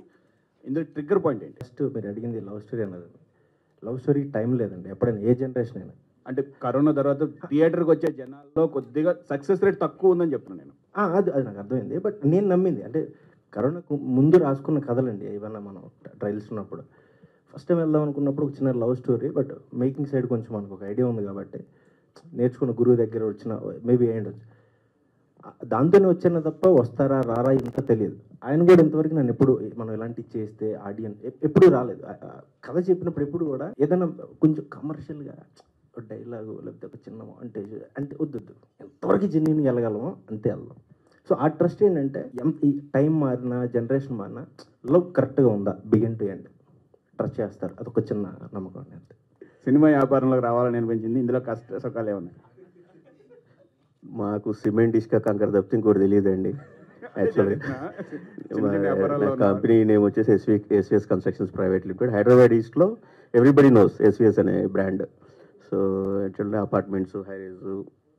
ఇందులో ట్రిగ్గర్ పాయింట్ ఏంటి? ఫస్ట్ మీరు అడిగింది లవ్ స్టోరీ అన్నది. లవ్ స్టోరీకి టైం లేదండి ఎప్పుడైనా, ఏ జనరేషన్ అయినా. అంటే కరోనా తర్వాత థియేటర్కి వచ్చే జనాల్లో కొద్దిగా సక్సెస్ రేట్ తక్కువ ఉందని చెప్తున్నాను నేను. అది నాకు అర్థమైంది. బట్ నేను నమ్మింది అంటే కరోనాకు ముందు రాసుకున్న కథలండి ఏమన్నా. మనం ట్రయల్స్ ఉన్నప్పుడు ఫస్ట్ టైం వెళ్దాం అనుకున్నప్పుడు ఒక చిన్న love story, but making side కొంచెం మనకు ఒక ఐడియా ఉంది కాబట్టి నేర్చుకున్న గురువు దగ్గర వచ్చిన మేబీ అయ్యిండొచ్చు. దాంతోనే వచ్చాను తప్ప వస్తారా రారా ఇంత తెలియదు. ఆయన కూడా ఇంతవరకు నన్ను ఎప్పుడు మనం ఇలాంటివి చేస్తే ఆడియన్స్ ఎప్పుడూ రాలేదు. కథ చెప్పినప్పుడు ఎప్పుడు కూడా ఏదైనా కొంచెం కమర్షియల్గా డైలాగు లేకపోతే ఒక చిన్న మాంటేజ్ అంటే వద్దు, ఎంతవరకు జెన్యున్గా వెళ్ళగలమో అంతే వెళ్దాం. సో ఆ ట్రస్ట్ ఏంటంటే ఈ టైం మారినా జనరేషన్ మారినా లవ్ కరెక్ట్గా ఉందా బిగిన్ టు ఎండ్ ట్రస్ట్ చేస్తారు. అదొక చిన్న నమ్మకం అంతే. సినిమా వ్యాపారంలోకి రావాలని అనిపించింది, ఇందులో కష్ట సుఖాలు ఏమన్నాయి? మాకు సిమెంట్ ఇసుక కంకర తప్పితే ఇంకోటి తెలియదండి. యాక్చువల్లీ కంపెనీ నేమ్ వచ్చేసి SVS constructions private limited, Hyderabad ఈస్ట్లో. ఎవ్రీబడి నోస్ ఎస్విఎస్ అనే brand. So actually apartments, high rise,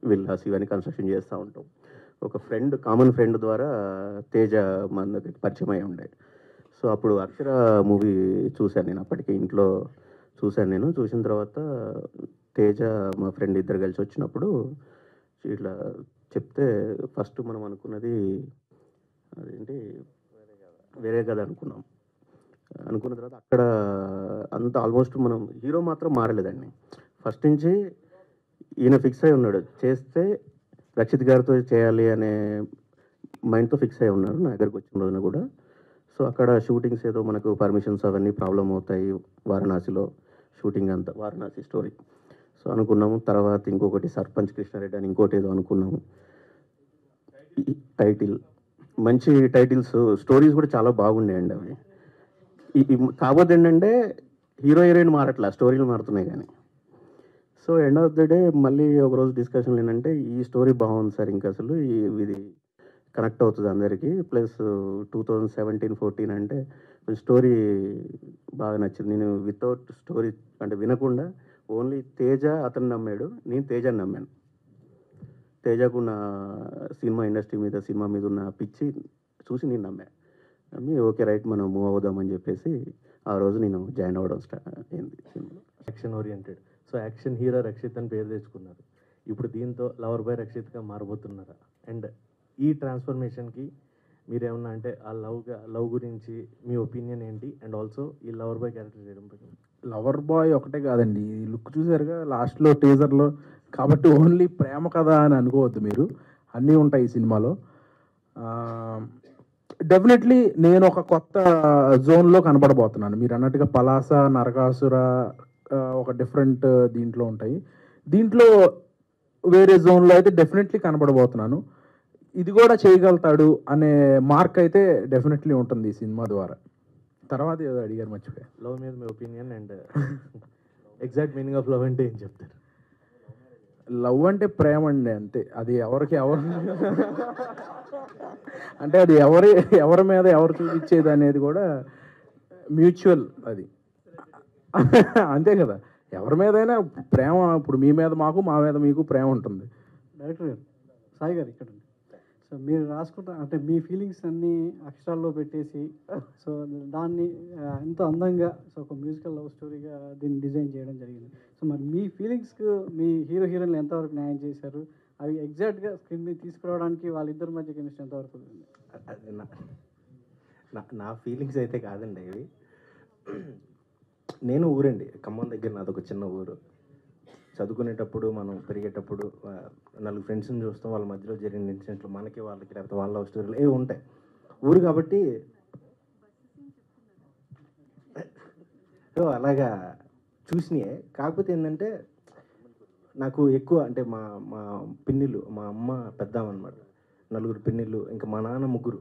villas ఇవన్నీ కన్స్ట్రక్షన్ చేస్తూ ఉంటాం. ఒక కామన్ ఫ్రెండ్ ద్వారా తేజ మన దగ్గరికి పరిచయం అయి ఉండే. సో అప్పుడు అక్షర మూవీ చూశాను నేను, అప్పటికి ఇంట్లో చూశాను. చూసిన తర్వాత తేజ మా ఫ్రెండ్ ఇద్దరు కలిసి వచ్చినప్పుడు ఇట్లా చెప్తే ఫస్ట్ మనం అనుకున్నది అదేంటి వేరే కదా అనుకున్నాం. అనుకున్న తర్వాత అక్కడ అంత ఆల్మోస్ట్ మనం హీరో మాత్రం మారలేదండి. ఫస్ట్ నుంచి ఈయన ఫిక్స్ అయి ఉన్నాడు, చేస్తే రక్షిత్ గారితో చేయాలి అనే మైండ్తో ఫిక్స్ అయి ఉన్నారు నా దగ్గరికి వచ్చిన రోజున కూడా. సో అక్కడ షూటింగ్స్ ఏదో మనకు పర్మిషన్స్ అవన్నీ ప్రాబ్లం అవుతాయి, వారణాసిలో షూటింగ్ అంతా వారణాసి స్టోరీ. సో అనుకున్నాము. తర్వాత ఇంకొకటి సర్పంచ్ కృష్ణారెడ్డి అని ఇంకోటి ఏదో అనుకున్నాము. టైటిల్ మంచి టైటిల్స్, స్టోరీస్ కూడా చాలా బాగున్నాయండి అవి. కాకపోతే ఏంటంటే హీరో హీరోయిన్ మారట్లా, స్టోరీలు మారుతున్నాయి కానీ. So end of the day మళ్ళీ ఒకరోజు డిస్కషన్లు ఏంటంటే ఈ స్టోరీ బాగుంది సార్, ఇంకా అసలు ఇది కనెక్ట్ అవుతుంది అందరికీ. ప్లస్ 2017-14 అంటే స్టోరీ బాగా నచ్చింది. నేను వితౌట్ స్టోరీ అంటే వినకుండా ఓన్లీ తేజ అతను నమ్మాడు, నేను తేజని నమ్మాను. తేజకున్న సినిమా ఇండస్ట్రీ మీద, సినిమా మీద ఉన్న పిచ్చి చూసి నేను నమ్మి ఓకే రైట్ మనం మూవ్ అవుదామని చెప్పేసి ఆ రోజు నేను జాయిన్ అవ్వడం స్టార్ట్ అయింది cinema. Action oriented. So action hero Rakshit అని పేరు తెచ్చుకున్నారు. ఇప్పుడు దీంతో లవర్ బాయ్ రక్షిత్గా మారబోతున్నారా? అండ్ ఈ ట్రాన్స్ఫర్మేషన్కి మీరేమన్నా అంటే ఆ లవ్ గురించి మీ ఒపీనియన్ ఏంటి? అండ్ ఆల్సో ఈ లవర్ బాయ్ క్యారెక్టర్ చేయడం పైన. లవర్ బాయ్ ఒకటే కాదండి, ఈ లుక్ చూసారుగా లాస్ట్లో టీజర్లో, కాబట్టి ఓన్లీ ప్రేమ కథ అని అనుకోవద్దు మీరు, అన్నీ ఉంటాయి ఈ సినిమాలో. డెఫినెట్లీ నేను ఒక కొత్త జోన్లో కనబడబోతున్నాను. మీరు అన్నట్టుగా పలాస, నరకాసుర ఒక డిఫరెంట్ దీంట్లో ఉంటాయి. దీంట్లో వేరే జోన్లో అయితే డెఫినెట్లీ కనబడబోతున్నాను. ఇది కూడా చేయగలుగుతాడు అనే మార్క్ అయితే డెఫినెట్లీ ఉంటుంది ఈ సినిమా ద్వారా. తర్వాత ఏదో అడిగారు మర్చిపోయా. లవ్ మీద మీ opinion and exact meaning of love అంటే ఏం చెప్తారు? లవ్ అంటే ప్రేమ అండి, అంతే. అది ఎవరికి అంటే అది ఎవరి మీద ఎవరు చూపించేది అనేది కూడా మ్యూచువల్, అది అంతే కదా. ఎవరి మీదైనా ప్రేమ, ఇప్పుడు మీ మీద మాకు, మా మీద మీకు ప్రేమ ఉంటుంది. డైరెక్టర్ గారు, సాయి గారు ఇక్కడ సో మీరు రాసుకుంటా అంటే మీ ఫీలింగ్స్ అన్నీ అక్షరాల్లో పెట్టేసి సో దాన్ని ఎంతో అందంగా సో ఒక మ్యూజికల్ లవ్ స్టోరీగా దీన్ని డిజైన్ చేయడం జరిగింది. సో మరి మీ ఫీలింగ్స్కి మీ హీరోయిన్లు ఎంతవరకు న్యాయం చేశారు? అవి ఎగ్జాక్ట్గా స్క్రీన్ మీద తీసుకురావడానికి వాళ్ళిద్దరి మధ్య కెమిస్ట్రీ ఎంతవరకు ఉంది? అది నా ఫీలింగ్స్ అయితే కాదండి ఇవి. నేను ఊరండి, ఖమ్మం దగ్గర నాదొక చిన్న ఊరు. చదువుకునేటప్పుడు మనం పెరిగేటప్పుడు నలుగురు ఫ్రెండ్స్ని చూస్తాం, వాళ్ళ మధ్యలో జరిగిన ఇన్సిడెంట్లు మనకి వాళ్ళకి లేకపోతే వాళ్ళ లవ్ స్టోరీలు ఏవి ఉంటాయి. ఊరు కాబట్టి అలాగా చూసినాయే. కాకపోతే ఏంటంటే నాకు ఎక్కువ అంటే మా మా పిన్నిలు, మా అమ్మ పెద్దాం అనమాట, నలుగురు పిన్నిళ్ళు, ఇంకా మా నాన్న ముగ్గురు.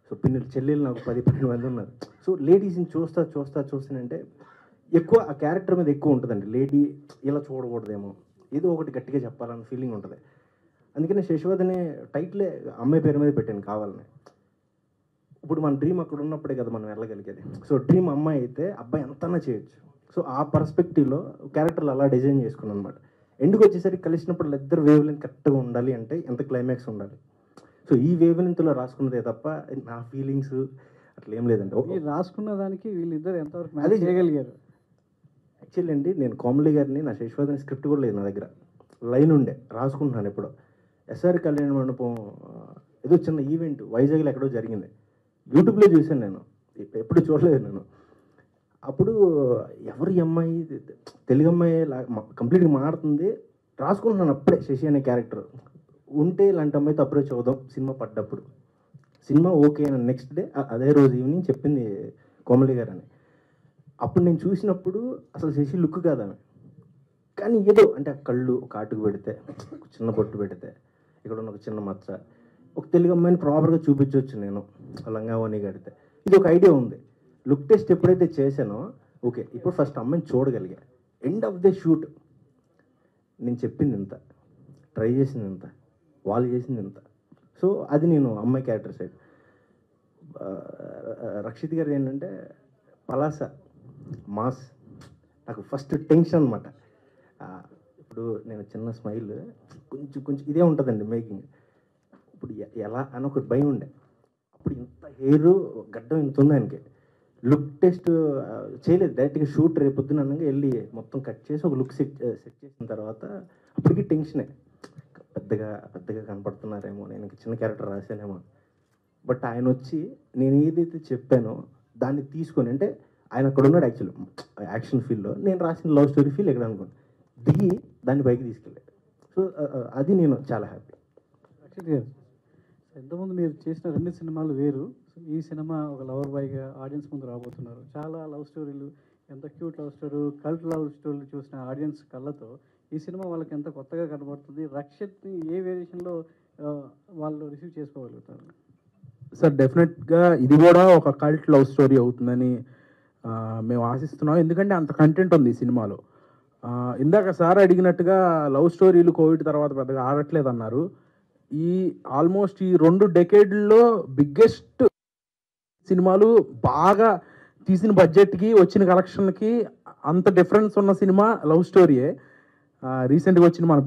సో పిన్నిలు చెల్లెలు నాకు 10-12 మంది ఉన్నారు. సో లేడీస్ని చూస్తానంటే ఎక్కువ ఆ క్యారెక్టర్ మీద ఎక్కువ ఉంటుందండి. లేడీ ఇలా చూడకూడదేమో, ఏదో ఒకటి గట్టిగా చెప్పాలన్న ఫీలింగ్ ఉంటుంది. అందుకని శశివద్ అనే టైటిలే అమ్మాయి పేరు మీద పెట్టాను కావాలని. ఇప్పుడు మన డ్రీమ్ అక్కడ ఉన్నప్పుడే కదా మనం వెళ్ళగలిగేది. సో డ్రీమ్ అమ్మాయి అయితే అబ్బాయి ఎంతనా చేయొచ్చు. సో ఆ పర్స్పెక్టివ్లో క్యారెక్టర్లు అలా డిజైన్ చేసుకున్నాను అనమాట. ఎందుకు వచ్చేసరికి కలిసినప్పుడు ఇద్దరు వేవ్ లెంత్ కరెక్ట్గా ఉండాలి అంటే ఎంత క్లైమాక్స్ ఉండాలి. సో ఈ వేవ్ లెంత్లో రాసుకున్నదే తప్ప నా ఫీలింగ్స్ అట్లా ఏం లేదండి. రాసుకున్న దానికి వీళ్ళిద్దరు ఎంతవరకు అదే చేయగలిగారు? యాక్చువల్లీ అండి, నేను కోమలి గారిని, నా శశివదన్ స్క్రిప్ట్ కూడా లేదు నా దగ్గర, లైన్ ఉండే రాసుకుంటున్నాను. ఎప్పుడో ఎస్ఆర్ కళ్యాణ మండపం ఏదో చిన్న ఈవెంట్ వైజాగ్లో ఎక్కడో జరిగింది, యూట్యూబ్లో చూశాను నేను, ఎప్పుడు చూడలేదు నేను. అప్పుడు ఎవరి అమ్మాయి, తెలుగు అమ్మాయి కంప్లీట్గా మారుతుంది రాసుకుంటున్నాను. అప్పుడే శశి అనే క్యారెక్టర్ ఉంటే ఇలాంటి అమ్మాయితో అప్రోచ్ అవుదాం సినిమా పడ్డప్పుడు. సినిమా ఓకే అని నెక్స్ట్ డే అదే రోజు ఈవినింగ్ చెప్పింది కోమలి గారు అని. అప్పుడు నేను చూసినప్పుడు అసలు శశి లుక్ కాదు ఆమె, కానీ ఏదో అంటే కళ్ళు ఒక ఆటుకు పెడితే, చిన్న బొట్టు పెడితే, ఇక్కడ ఉన్న ఒక చిన్న మచ్చ, ఒక తెలుగు అమ్మాయిని ప్రాపర్గా చూపించవచ్చు నేను లంగావని కడితే. ఇది ఒక ఐడియా ఉంది. లుక్ టెస్ట్ ఎప్పుడైతే చేశానో ఓకే, ఇప్పుడు ఫస్ట్ అమ్మాయిని చూడగలిగా. ఎండ్ ఆఫ్ ద షూట్ నేను చెప్పింది ఇంత, ట్రై చేసింది ఇంత, వాళ్ళు చేసింది ఇంత. సో అది నేను అమ్మాయి క్యారెక్టర్ సైడ్. రక్షిత్ గారు ఏంటంటే పలాస మాస్, నాకు ఫస్ట్ టెన్షన్ అనమాట. ఇప్పుడు నేను చిన్న స్మైల్ కొంచెం ఇదే ఉంటుందండి మేకింగ్. ఇప్పుడు ఎలా అని ఒక భయం ఉండే. అప్పుడు ఇంత హెయిర్ గడ్డం ఇంత ఉంది ఆయనకి. లుక్ టెస్ట్ చేయలేదు, డైరెక్ట్గా షూట్ రేపొద్దున అనగా వెళ్ళి మొత్తం కట్ చేసి ఒక లుక్ సెట్ చేసిన తర్వాత అప్పటికి టెన్షనే, పెద్దగా కనపడుతున్నారేమో, నేను చిన్న క్యారెక్టర్ రాశానేమో. బట్ ఆయన వచ్చి నేను ఏదైతే చెప్పానో దాన్ని తీసుకొని, అంటే ఆయన అక్కడ ఉన్నాడు యాక్చువల్ యాక్షన్ ఫీల్డ్లో, నేను రాసిన లవ్ స్టోరీ ఫీల్ ఎక్కడ అనుకోండి దిగి దాన్ని పైకి తీసుకెళ్ళాడు. సో అది నేను చాలా హ్యాపీ. రక్షిత్ గారు, ఎంతమంది మీరు చేసిన 2 సినిమాలు వేరు, ఈ సినిమా ఒక లవర్ బాయ్గా ఆడియన్స్ ముందు రాబోతున్నారు. చాలా లవ్ స్టోరీలు, ఎంత cute love story, cult love స్టోరీలు చూసిన ఆడియన్స్ కళ్ళతో ఈ సినిమా వాళ్ళకి ఎంత కొత్తగా కనబడుతుంది. రక్షిత్ని ఏ వేరియేషన్లో వాళ్ళు రిసీవ్ చేసుకోగలుగుతారు? సార్ డెఫినెట్గా ఇది కూడా ఒక కల్ట్ లవ్ స్టోరీ అవుతుందని మేము ఆశిస్తున్నాం. ఎందుకంటే అంత కంటెంట్ ఉంది ఈ సినిమాలో. ఇందాక సార్ అడిగినట్టుగా లవ్ స్టోరీలు కోవిడ్ తర్వాత పెద్దగా ఆడట్లేదు అన్నారు. ఈ ఆల్మోస్ట్ ఈ 2 డెకేడ్లో బిగ్గెస్ట్ సినిమాలు, బాగా తీసిన బడ్జెట్కి వచ్చిన కలెక్షన్కి అంత డిఫరెన్స్ ఉన్న సినిమా లవ్ స్టోరీయే. రీసెంట్గా వచ్చిన మన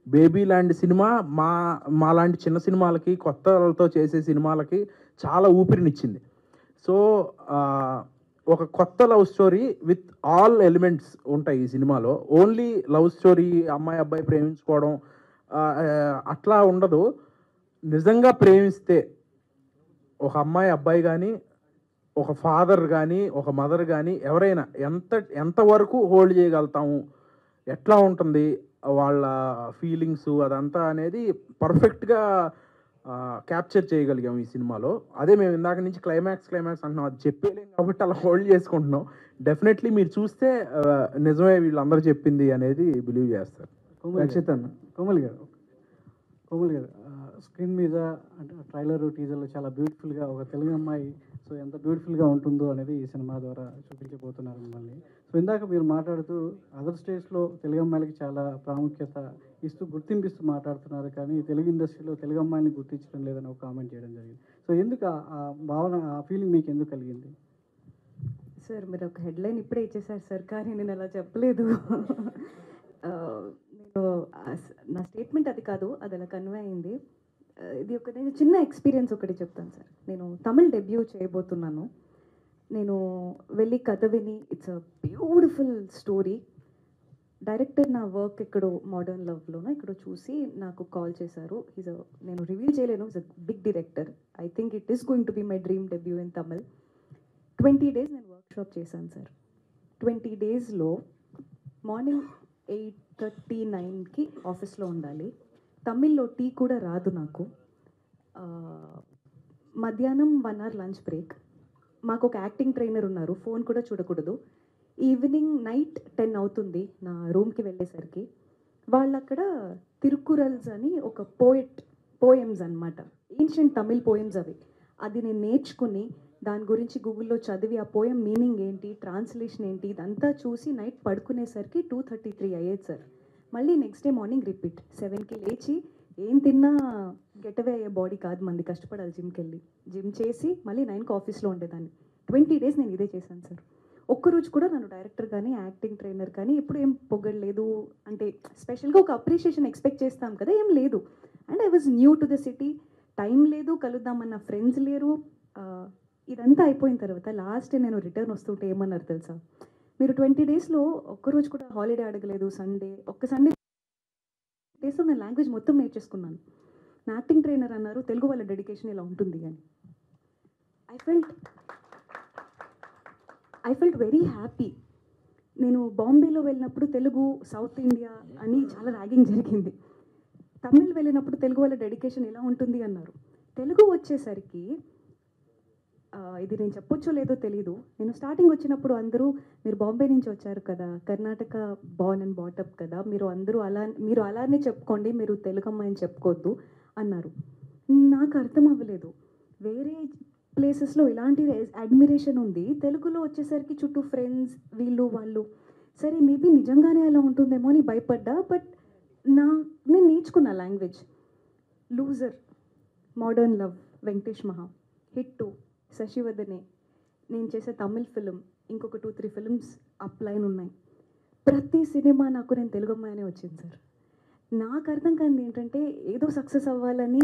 బేబీ లాంటి సినిమా మా లాంటి చిన్న సినిమాలకి, కొత్తలతో చేసే సినిమాలకి చాలా ఊపిరినిచ్చింది. సో ఒక కొత్త love story with all elements ఉంటాయి ఈ సినిమాలో. ఓన్లీ లవ్ స్టోరీ, అమ్మాయి అబ్బాయి ప్రేమించుకోవడం అట్లా ఉండదు. నిజంగా ప్రేమిస్తే ఒక అమ్మాయి అబ్బాయి కానీ, ఒక ఫాదర్ కానీ, ఒక మదర్ కానీ ఎవరైనా ఎంతవరకు హోల్డ్ చేయగలుగుతాము, ఎట్లా ఉంటుంది వాళ్ళ ఫీలింగ్స్ అదంతా అనేది పర్ఫెక్ట్గా క్యాప్చర్ చేయగలిగాం ఈ సినిమాలో. అదే మేము ఇందాక నుంచి క్లైమాక్స్ అంటున్నాం, అది చెప్పేలేం కాబట్టి అలా హోల్డ్ చేసుకుంటున్నాం. డెఫినెట్లీ మీరు చూస్తే నిజమే వీళ్ళందరూ చెప్పింది అనేది బిలీవ్ చేస్తారు. రక్షిత్ అన్న, కోమల్ గారు స్క్రీన్ మీద అంటే ట్రైలర్ టీజర్లో చాలా బ్యూటిఫుల్గా ఒక తెలుగు అమ్మాయి సో ఎంత బ్యూటిఫుల్గా ఉంటుందో అనేది ఈ సినిమా ద్వారా చూపించబోతున్నారు మిమ్మల్ని. సో ఇందాక మీరు మాట్లాడుతూ అదర్ స్టేట్స్లో తెలుగు అమ్మాయిలకి చాలా ప్రాముఖ్యత ఇస్తూ గుర్తింపిస్తూ మాట్లాడుతున్నారు, కానీ తెలుగు ఇండస్ట్రీలో తెలుగు అమ్మాయిని గుర్తించడం లేదని ఒక కామెంట్ చేయడం జరిగింది. సో ఎందుకు ఆ భావన, ఆ ఫీలింగ్ మీకు ఎందుకు కలిగింది? సార్ మీరు ఒక హెడ్లైన్ ఇప్పుడే ఇచ్చేసారు సార్, కానీ నేను అలా చెప్పలేదు. నేను నా స్టేట్మెంట్ అది కాదు, అది అలా కన్వే అయింది. ఇది ఒక నేను చిన్న ఎక్స్పీరియన్స్ ఒకటి చెప్తాను సార్. నేను తమిళ్ డెబ్యూ చేయబోతున్నాను. నేను వెళ్ళి కథ విని it's a beautiful story. Director నా వర్క్ ఎక్కడో మోడర్న్ లవ్లోనో ఎక్కడో చూసి నాకు కాల్ చేశారు. నేను రివీల్ చేయలేను, is a big director. I think it is going to be my dream debut in Tamil. 20 days నేను వర్క్షాప్ చేశాను సార్. 20 daysలో మార్నింగ్ 8:39కి ఆఫీస్లో ఉండాలి. తమిళ్లో టీ కూడా రాదు నాకు. మధ్యాహ్నం 1 hour లంచ్ బ్రేక్. మాకు ఒక యాక్టింగ్ ట్రైనర్ ఉన్నారు, ఫోన్ కూడా చూడకూడదు. ఈవినింగ్ నైట్ 10 అవుతుంది నా రూమ్కి వెళ్ళేసరికి. వాళ్ళు అక్కడ తిరుకురల్స్ అని ఒక పోయమ్స్ అనమాట, ఏన్షియంట్ తమిళ్ పోయమ్స్ అవి. అది నేను నేర్చుకుని దాని గురించి గూగుల్లో చదివి ఆ పోయం మీనింగ్ ఏంటి, ట్రాన్స్లేషన్ ఏంటి, ఇదంతా చూసి నైట్ పడుకునేసరికి 2:33 అయ్యేది సార్. మళ్ళీ నెక్స్ట్ డే మార్నింగ్ రిపీట్. 7కి లేచి ఏం తిన్నా గెటవే అయ్యే బాడీ కాదు మంది, కష్టపడాలి జిమ్కి వెళ్ళి. జిమ్ చేసి మళ్ళీ 9కి ఆఫీస్లో ఉండేదాన్ని. 20 days నేను ఇదే చేశాను సార్. ఒక్కరోజు కూడా నన్ను డైరెక్టర్ కానీ యాక్టింగ్ ట్రైనర్ కానీ ఎప్పుడు ఏం పొగడలేదు. అంటే స్పెషల్గా ఒక అప్రిషియేషన్ ఎక్స్పెక్ట్ చేస్తాం కదా, ఏం లేదు. And I was new to the city, time లేదు, కలుద్దామన్న ఫ్రెండ్స్ లేరు. ఇదంతా అయిపోయిన తర్వాత లాస్ట్ నేను రిటర్న్ వస్తుంటే ఏమన్నారు తెలుసా, మీరు 20 daysలో ఒక్కరోజు కూడా హాలిడే అడగలేదు. ఒక్క సండే డేస్లో నేను లాంగ్వేజ్ మొత్తం నేర్చేసుకున్నాను. నా యాక్టింగ్ ట్రైనర్ అన్నారు తెలుగు వాళ్ళ డెడికేషన్ ఇలా ఉంటుంది అని. I felt very happy. నేను బాంబేలో వెళ్ళినప్పుడు తెలుగు సౌత్ ఇండియా అని చాలా ర్యాగింగ్ జరిగింది. తమిళ్ వెళ్ళినప్పుడు తెలుగు వాళ్ళ డెడికేషన్ ఎలా ఉంటుంది అన్నారు. తెలుగు వచ్చేసరికి ఇది నేను చెప్పొచ్చో లేదో తెలీదు. నేను స్టార్టింగ్ వచ్చినప్పుడు అందరూ మీరు బాంబే నుంచి వచ్చారు కదా, కర్ణాటక బార్న్ అండ్ బాటప్ కదా, మీరు అలానే చెప్పుకోండి, మీరు తెలుగు అమ్మాయిని చెప్పుకోవద్దు అన్నారు. నాకు అర్థం అవ్వలేదు. వేరే ప్లేసెస్లో ఇలాంటి అడ్మిరేషన్ ఉంది, తెలుగులో వచ్చేసరికి చుట్టూ ఫ్రెండ్స్ వీళ్ళు వాళ్ళు. సరే మేబీ నిజంగానే అలా ఉంటుందేమో అని భయపడ్డా. బట్ నేను నేర్చుకున్నా language. Loser, modern love, Venkatesh మహా, హిట్టు, శశివదనే, నేను చేసే తమిళ్ ఫిలిం, ఇంకొక 2-3 ఫిలిమ్స్ అప్లైన్ ఉన్నాయి. ప్రతి సినిమా నాకు నేను తెలుగు అమ్మాయినే వచ్చింది సార్. నాకు అర్థం కాదు ఏంటంటే ఏదో సక్సెస్ అవ్వాలని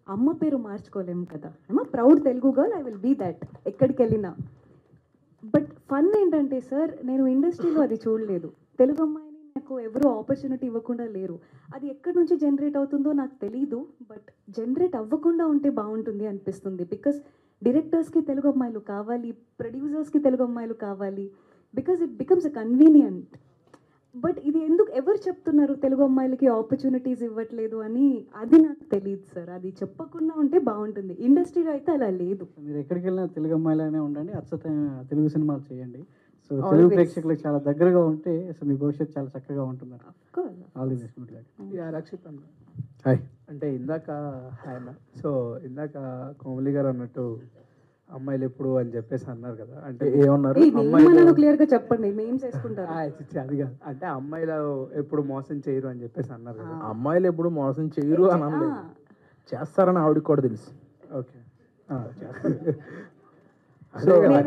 అమ్మ పేరు మార్చుకోలేము కదా. అమ్మ proud Telugu girl, I will be that ఎక్కడికి వెళ్ళినా. బట్ ఫన్ ఏంటంటే సార్, నేను ఇండస్ట్రీలో అది చూడలేదు. తెలుగు అమ్మాయిని నాకు ఎవరు ఆపర్చునిటీ ఇవ్వకుండా లేరు. అది ఎక్కడి నుంచి జనరేట్ అవుతుందో నాకు తెలీదు. బట్ జనరేట్ అవ్వకుండా ఉంటే బాగుంటుంది అనిపిస్తుంది. బికాస్ డైరెక్టర్స్కి తెలుగు అమ్మాయిలు కావాలి, ప్రొడ్యూసర్స్కి తెలుగు అమ్మాయిలు కావాలి. Because it becomes a convenient. But ఇది ఎవరు చెప్తున్నారు తెలుగు అమ్మాయిలకి ఆపర్చునిటీస్ ఇవ్వట్లేదు అని, అది నాకు తెలియదు సార్. అది చెప్పకుండా ఉంటే బాగుంటుంది. ఇండస్ట్రీలో అయితే అలా లేదు. మీరు ఎక్కడికి వెళ్ళినా తెలుగు అమ్మాయిలానే ఉండండి, అచ్చతైన తెలుగు సినిమాలు చేయండి. సో తెలుగు ప్రేక్షకులకు చాలా దగ్గరగా ఉంటే సో మీ భవిష్యత్తు చాలా చక్కగా ఉంటుంది. All the best. రక్షిత్ అన్న, హాయ్. అంటే ఇందాక హాయ్ అన్న. సో ఇందాక కోమలి గారు అన్నట్టు అమ్మాయిలు ఎప్పుడు అని చెప్పేసి అన్నారు కదా, అంటే ఏమన్నారు అమ్మాయిలు క్లియర్గా చెప్పండి, మేము చేసుకుంటారు. అది కాదు, అంటే అమ్మాయిలు ఎప్పుడు మోసం చేయరు అని చెప్పేసి అన్నారు కదా. అమ్మాయిలు ఎప్పుడు మోసం చేయరు అని అనలేదు, చేస్తారని ఆవిడకి కూడా తెలుసు. ఓకే,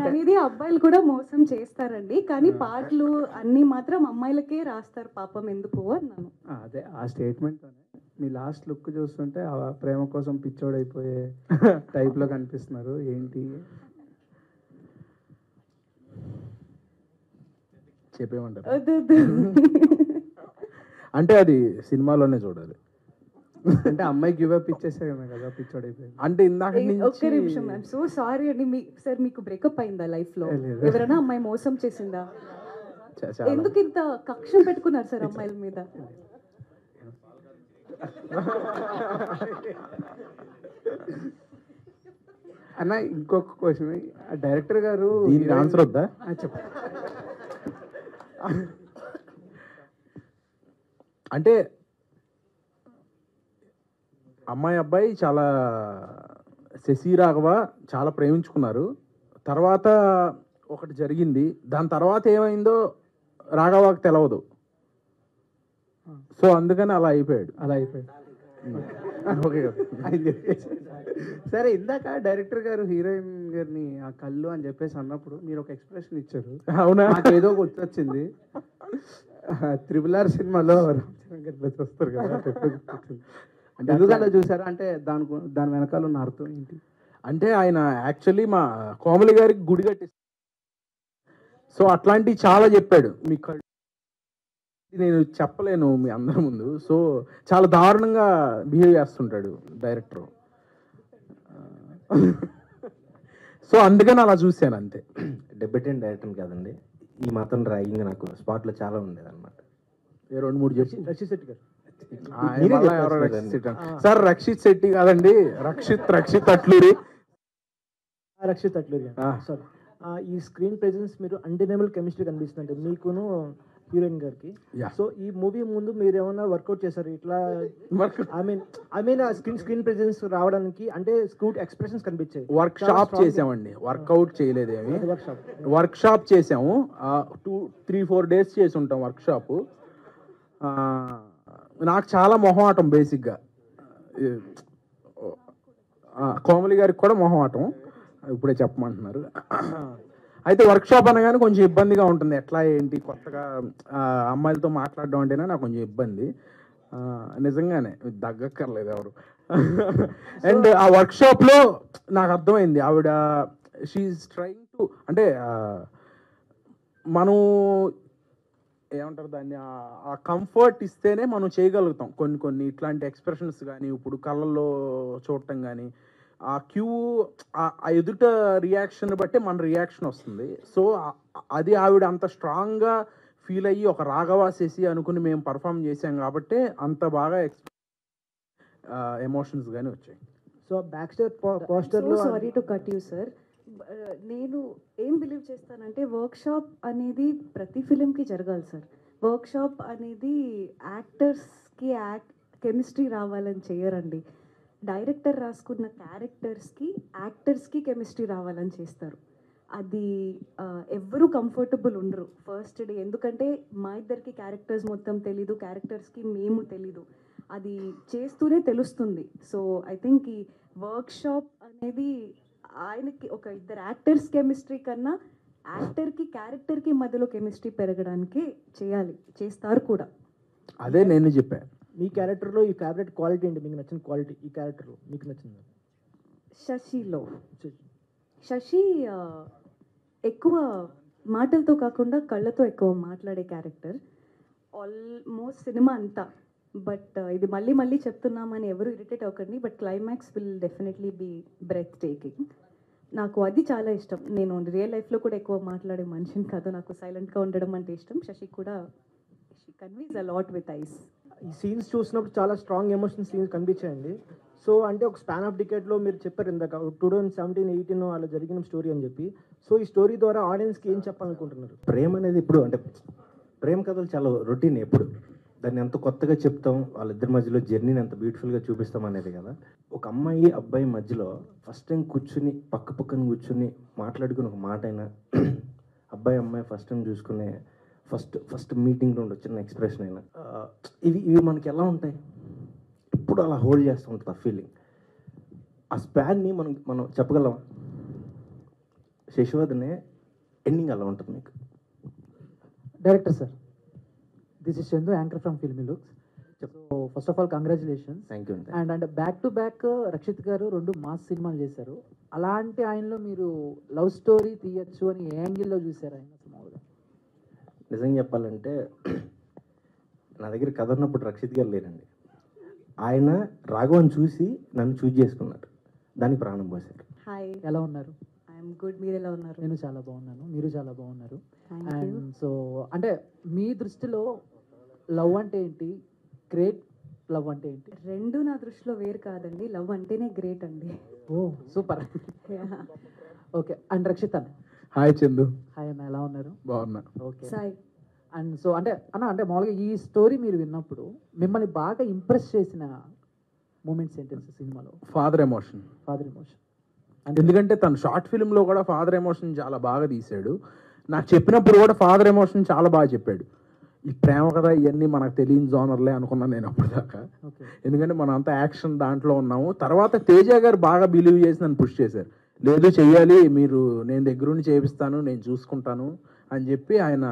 అనేది అబ్బాయిలు కూడా మోసం చేస్తారండి, కానీ పాటలు అన్ని మాత్రం అమ్మాయిలకే రాస్తారు పాపం, ఎందుకు అన్నాను. అదే ఆ స్టేట్మెంట్తోనే మీ లాస్ట్ లుక్ చూస్తుంటే ఆ ప్రేమ కోసం పిచ్చోడైపోయే టైప్లో కనిపిస్తున్నారు ఏంటి? చెప్పేమంటారు? వద్దు, వద్దు. అంటే అది సినిమాలోనే చూడాలి. అంటే అమ్మాయి గివ్ అప్ ఇచ్చేసాను కదా, పిచ్చోడైపోయింది. అంటే ఇందాక ఒక్క నిమిషం, ఐఎమ్ సో సారీ అండి. సార్ మీకు బ్రేకప్ అయిందా లైఫ్లో? లేదు. ఎవరైనా అమ్మాయి మోసం చేసిందా? ఎందుకు ఇంత కక్ష పెట్టుకున్నారు సార్ అమ్మాయిల మీద? అన్న ఇంకొక క్వశ్చన్, డైరెక్టర్ గారు దీనికి ఆన్సర్ వద్దా? చెప్పు. అంటే అమ్మాయి అబ్బాయి చాలా శశి రాఘవ చాలా ప్రేమించుకున్నారు. తర్వాత ఒకటి జరిగింది, దాని తర్వాత ఏమైందో రాఘవకి తెలవదు. సో అందుకని అలా అయిపోయాడు. ఓకే సరే, ఇందాక డైరెక్టర్ గారు హీరోయిన్ గారిని ఆ కళ్ళు అని చెప్పేసి అన్నప్పుడు మీరు ఒక ఎక్స్ప్రెషన్ ఇచ్చారు. అవునా? నాకు ఏదో గుర్తొచ్చింది. RRR సినిమాలో వస్తారు కదా, అంటే ఎందుకలా చూసారా? అంటే దాని వెనకాల ఉన్న అర్థం ఏంటి? అంటే ఆయన యాక్చువల్లీ మా కోమలి గారికి గుడి కట్టి, సో అట్లాంటివి చాలా చెప్పాడు. మీ కళ్ళు నేను చెప్పలేను మీ అందరి ముందు. సో చాలా దారుణంగా బిహేవ్ చేస్తుంటాడు డైరెక్టర్. సో అందుకని అలా చూశాను అంతే. డెబ్యూటెంట్ డైరెక్టర్ కాదండి, ఈ మాత్రం డ్రాయింగ్ నాకు స్పాట్లో చాలా ఉండేది అనమాట. 2-3 చెప్పు. రక్షిత్ శెట్టి గారు. సార్ రక్షిత్ శెట్టి కాదండి, రక్షిత్ అట్లూరి. రక్షిత్ అట్లూరి సార్. ఈ స్క్రీన్ ప్రెజెన్స్ మీరు అన్డెనబుల్ కెమిస్ట్రీ కనిపిస్తుందంటే మీకును హీరోయిన్ గారికి. సో ఈ మూవీ ముందు మీరు ఏమైనా వర్కౌట్ చేశారు ఇట్లా? ఐ మీన్ స్క్రీన్ ప్రెజెన్స్ రావడానికి, అంటే స్క్రూట్ ఎక్స్ప్రెషన్స్ కనిపించాయి. వర్క్ షాప్ చేసామండి, వర్కౌట్ చేయలేదేమి. వర్క్ షాప్ చేసాము, 2-3-4 డేస్ చేసి ఉంటాం వర్క్ షాపు. నాకు చాలా మొహమాటం బేసిక్గా, కోమలి గారికి కూడా మొహమాటం, ఇప్పుడే చెప్పమంటున్నారు. అయితే వర్క్షాప్ అనగానే కొంచెం ఇబ్బందిగా ఉంటుంది. ఎట్లా ఏంటి కొత్తగా అమ్మాయిలతో మాట్లాడడం అంటేనే నాకు కొంచెం ఇబ్బంది. నిజంగానే దగ్గక్కర్లేదు ఎవరు. అండ్ ఆ వర్క్షాప్లో నాకు అర్థమైంది ఆవిడ షీఈస్ ట్రైయింగ్ టు, అంటే మనం ఏమంటారు దాన్ని, ఆ కంఫర్ట్ ఇస్తేనే మనం చేయగలుగుతాం కొన్ని ఇట్లాంటి ఎక్స్ప్రెషన్స్ కానీ, ఇప్పుడు కళ్ళల్లో చూడటం కానీ, ఆ క్యూ ఆ ఎదుట రియాక్షన్ బట్టి మన రియాక్షన్ వస్తుంది. సో అది ఆవిడ అంత స్ట్రాంగ్గా ఫీల్ అయ్యి ఒక రాఘవ శశి అనుకుని మేము పర్ఫామ్ చేసాం కాబట్టి అంత బాగా ఎమోషన్స్ కానీ వచ్చాయి. సో బ్యాక్ స్టేజ్ పోస్టర్లో, sorry to cut you sir, నేను ఏం బిలీవ్ చేస్తానంటే వర్క్షాప్ అనేది ప్రతి ఫిలింకి జరగాలి సార్. వర్క్షాప్ అనేది యాక్టర్స్కి కెమిస్ట్రీ రావాలని చేయరండి. డైరెక్టర్ రాసుకున్న క్యారెక్టర్స్కి యాక్టర్స్కి కెమిస్ట్రీ రావాలని చేస్తారు. అది ఎవ్వరూ కంఫర్టబుల్ ఉండరు ఫస్ట్ డే, ఎందుకంటే మా ఇద్దరికి క్యారెక్టర్స్ మొత్తం తెలీదు, క్యారెక్టర్స్కి మేము తెలీదు, అది చేస్తూనే తెలుస్తుంది. సో ఐ థింక్ ఈ వర్క్షాప్ అనేది ఆయనకి ఒక ఇద్దరు యాక్టర్స్ కెమిస్ట్రీ కన్నా యాక్టర్కి క్యారెక్టర్కి మధ్యలో కెమిస్ట్రీ పెరగడానికి చేస్తారు కూడా. అదే నేను చెప్పాను. మీ క్యారెక్టర్లో ఈ ఫేవరెట్ క్వాలిటీ ఏంటి, మీకు నచ్చిన క్వాలిటీ ఈ క్యారెక్టర్లో మీకు నచ్చింది? శశి ఎక్కువ మాటలతో కాకుండా కళ్ళతో ఎక్కువ మాట్లాడే క్యారెక్టర్ ఆల్మోస్ట్ సినిమా అంతా. బట్ ఇది మళ్ళీ చెప్తున్నామని ఎవరు ఇరిటేట్ అవ్వకండి, but climax will definitely be breathtaking. నాకు అది చాలా ఇష్టం. నేను రియల్ లైఫ్లో కూడా ఎక్కువ మాట్లాడే మనిషిని కాదు, నాకు సైలెంట్గా ఉండడం అంటే ఇష్టం. శశి కూడా she convinces a lot with eyes. ఈ సీన్స్ చూసినప్పుడు చాలా స్ట్రాంగ్ ఎమోషన్ సీన్స్ కనిపించాయండి. సో అంటే ఒక స్పాన్ ఆఫ్ డికేట్లో మీరు చెప్పారు ఇందాక 2017-18 అలా జరిగిన స్టోరీ అని చెప్పి. సో ఈ స్టోరీ ద్వారా ఆడియన్స్కి ఏం చెప్పాలనుకుంటున్నారు? ప్రేమ అనేది ఇప్పుడు అంటే ప్రేమ కథలు చాలా రొటీన్, ఎప్పుడు దాన్ని ఎంత కొత్తగా చెప్తాం, వాళ్ళిద్దరి మధ్యలో జర్నీని ఎంత బ్యూటిఫుల్గా చూపిస్తాం అనేది కదా. ఒక అమ్మాయి అబ్బాయి మధ్యలో ఫస్ట్ టైం కూర్చుని పక్కన కూర్చుని మాట్లాడుకుని ఒక మాట అయినా, అబ్బాయి అమ్మాయి ఫస్ట్ టైం చూసుకునే ఫస్ట్ మీటింగ్లో ఉండే చిన్న ఎక్స్ప్రెషన్ అయినా, ఇవి మనకి ఎలా ఉంటాయి, ఎప్పుడు అలా హోల్డ్ చేస్తూ ఉంటుంది ఆ ఫీలింగ్. ఆ స్పాన్ని మనం చెప్పగలం. శశివర్ధనే ఎండింగ్ అలా ఉంటుంది మీకు. Director sir, this is Chandu, anchor from Filmy Looks. So first of all congratulations. Thank you. And back to back Rakshit garu 2 mass సినిమాలు చేశారు. అలాంటి ఆయనలో మీరు లవ్ స్టోరీ తీయచ్చు అని ఏ యాంగిల్లో చూసారు ఆయన మామూలుగా? నిజంగా చెప్పాలంటే నా దగ్గర కథ ఉన్నప్పుడు రక్షిత్ గారు లేరండి. ఆయన రాఘవన్ చూసి నన్ను చూజ్ చేసుకున్నారు, దానికి ప్రాణం పోశారు. హాయ్, ఎలా ఉన్నారు? I'm good. మీరు ఎలా ఉన్నారు? నేను చాలా బాగున్నాను, మీరు చాలా బాగున్నారు. Thank you. అండ్ సో అంటే మీ దృష్టిలో లవ్ అంటే ఏంటి, గ్రేట్ లవ్ అంటే ఏంటి? రెండు నా దృష్టిలో వేరు కాదండి. లవ్ అంటేనే గ్రేట్ అండి. ఓ సూపర్. ఓకే, అండ్ రక్షిత్ అన్న. హాయ్ చందు. హాయ్ అన్న, ఎలా ఉన్నారు? బాగున్నా. ఓకే. సాయి. అండ్ సో అంటే అంటే మామూలుగా ఈ స్టోరీ మీరు విన్నప్పుడు మిమ్మల్ని బాగా ఇంప్రెస్ చేసిన మూమెంట్స్ ఏంటి సినిమాలో? Father emotion. ఫాదర్ ఎమోషన్ ఎందుకంటే తను షార్ట్ ఫిల్మ్లో కూడా ఫాదర్ ఎమోషన్ చాలా బాగా తీశాడు. నాకు చెప్పినప్పుడు కూడా ఫాదర్ ఎమోషన్ చాలా బాగా చెప్పాడు. ఈ ప్రేమ కథ ఇవన్నీ మనకు తెలియని జోనర్లే అనుకున్నాను నేను అప్పటిదాకా. ఎందుకంటే మనం అంతా యాక్షన్ దాంట్లో ఉన్నాము. తర్వాత తేజ గారు బాగా బిలీవ్ చేసి నన్ను పుష్ చేశారు. లేదు చెయ్యాలి, మీరు నేను దగ్గరుండి చేపిస్తాను, నేను చూసుకుంటాను అని చెప్పి ఆయన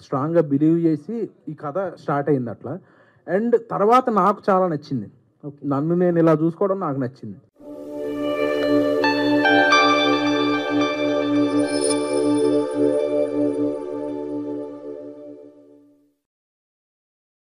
స్ట్రాంగ్గా బిలీవ్ చేసి ఈ కథ స్టార్ట్ అయింది అట్లా. అండ్ తర్వాత నాకు చాలా నచ్చింది, నన్ను నేను ఇలా చూసుకోవడం నాకు నచ్చింది.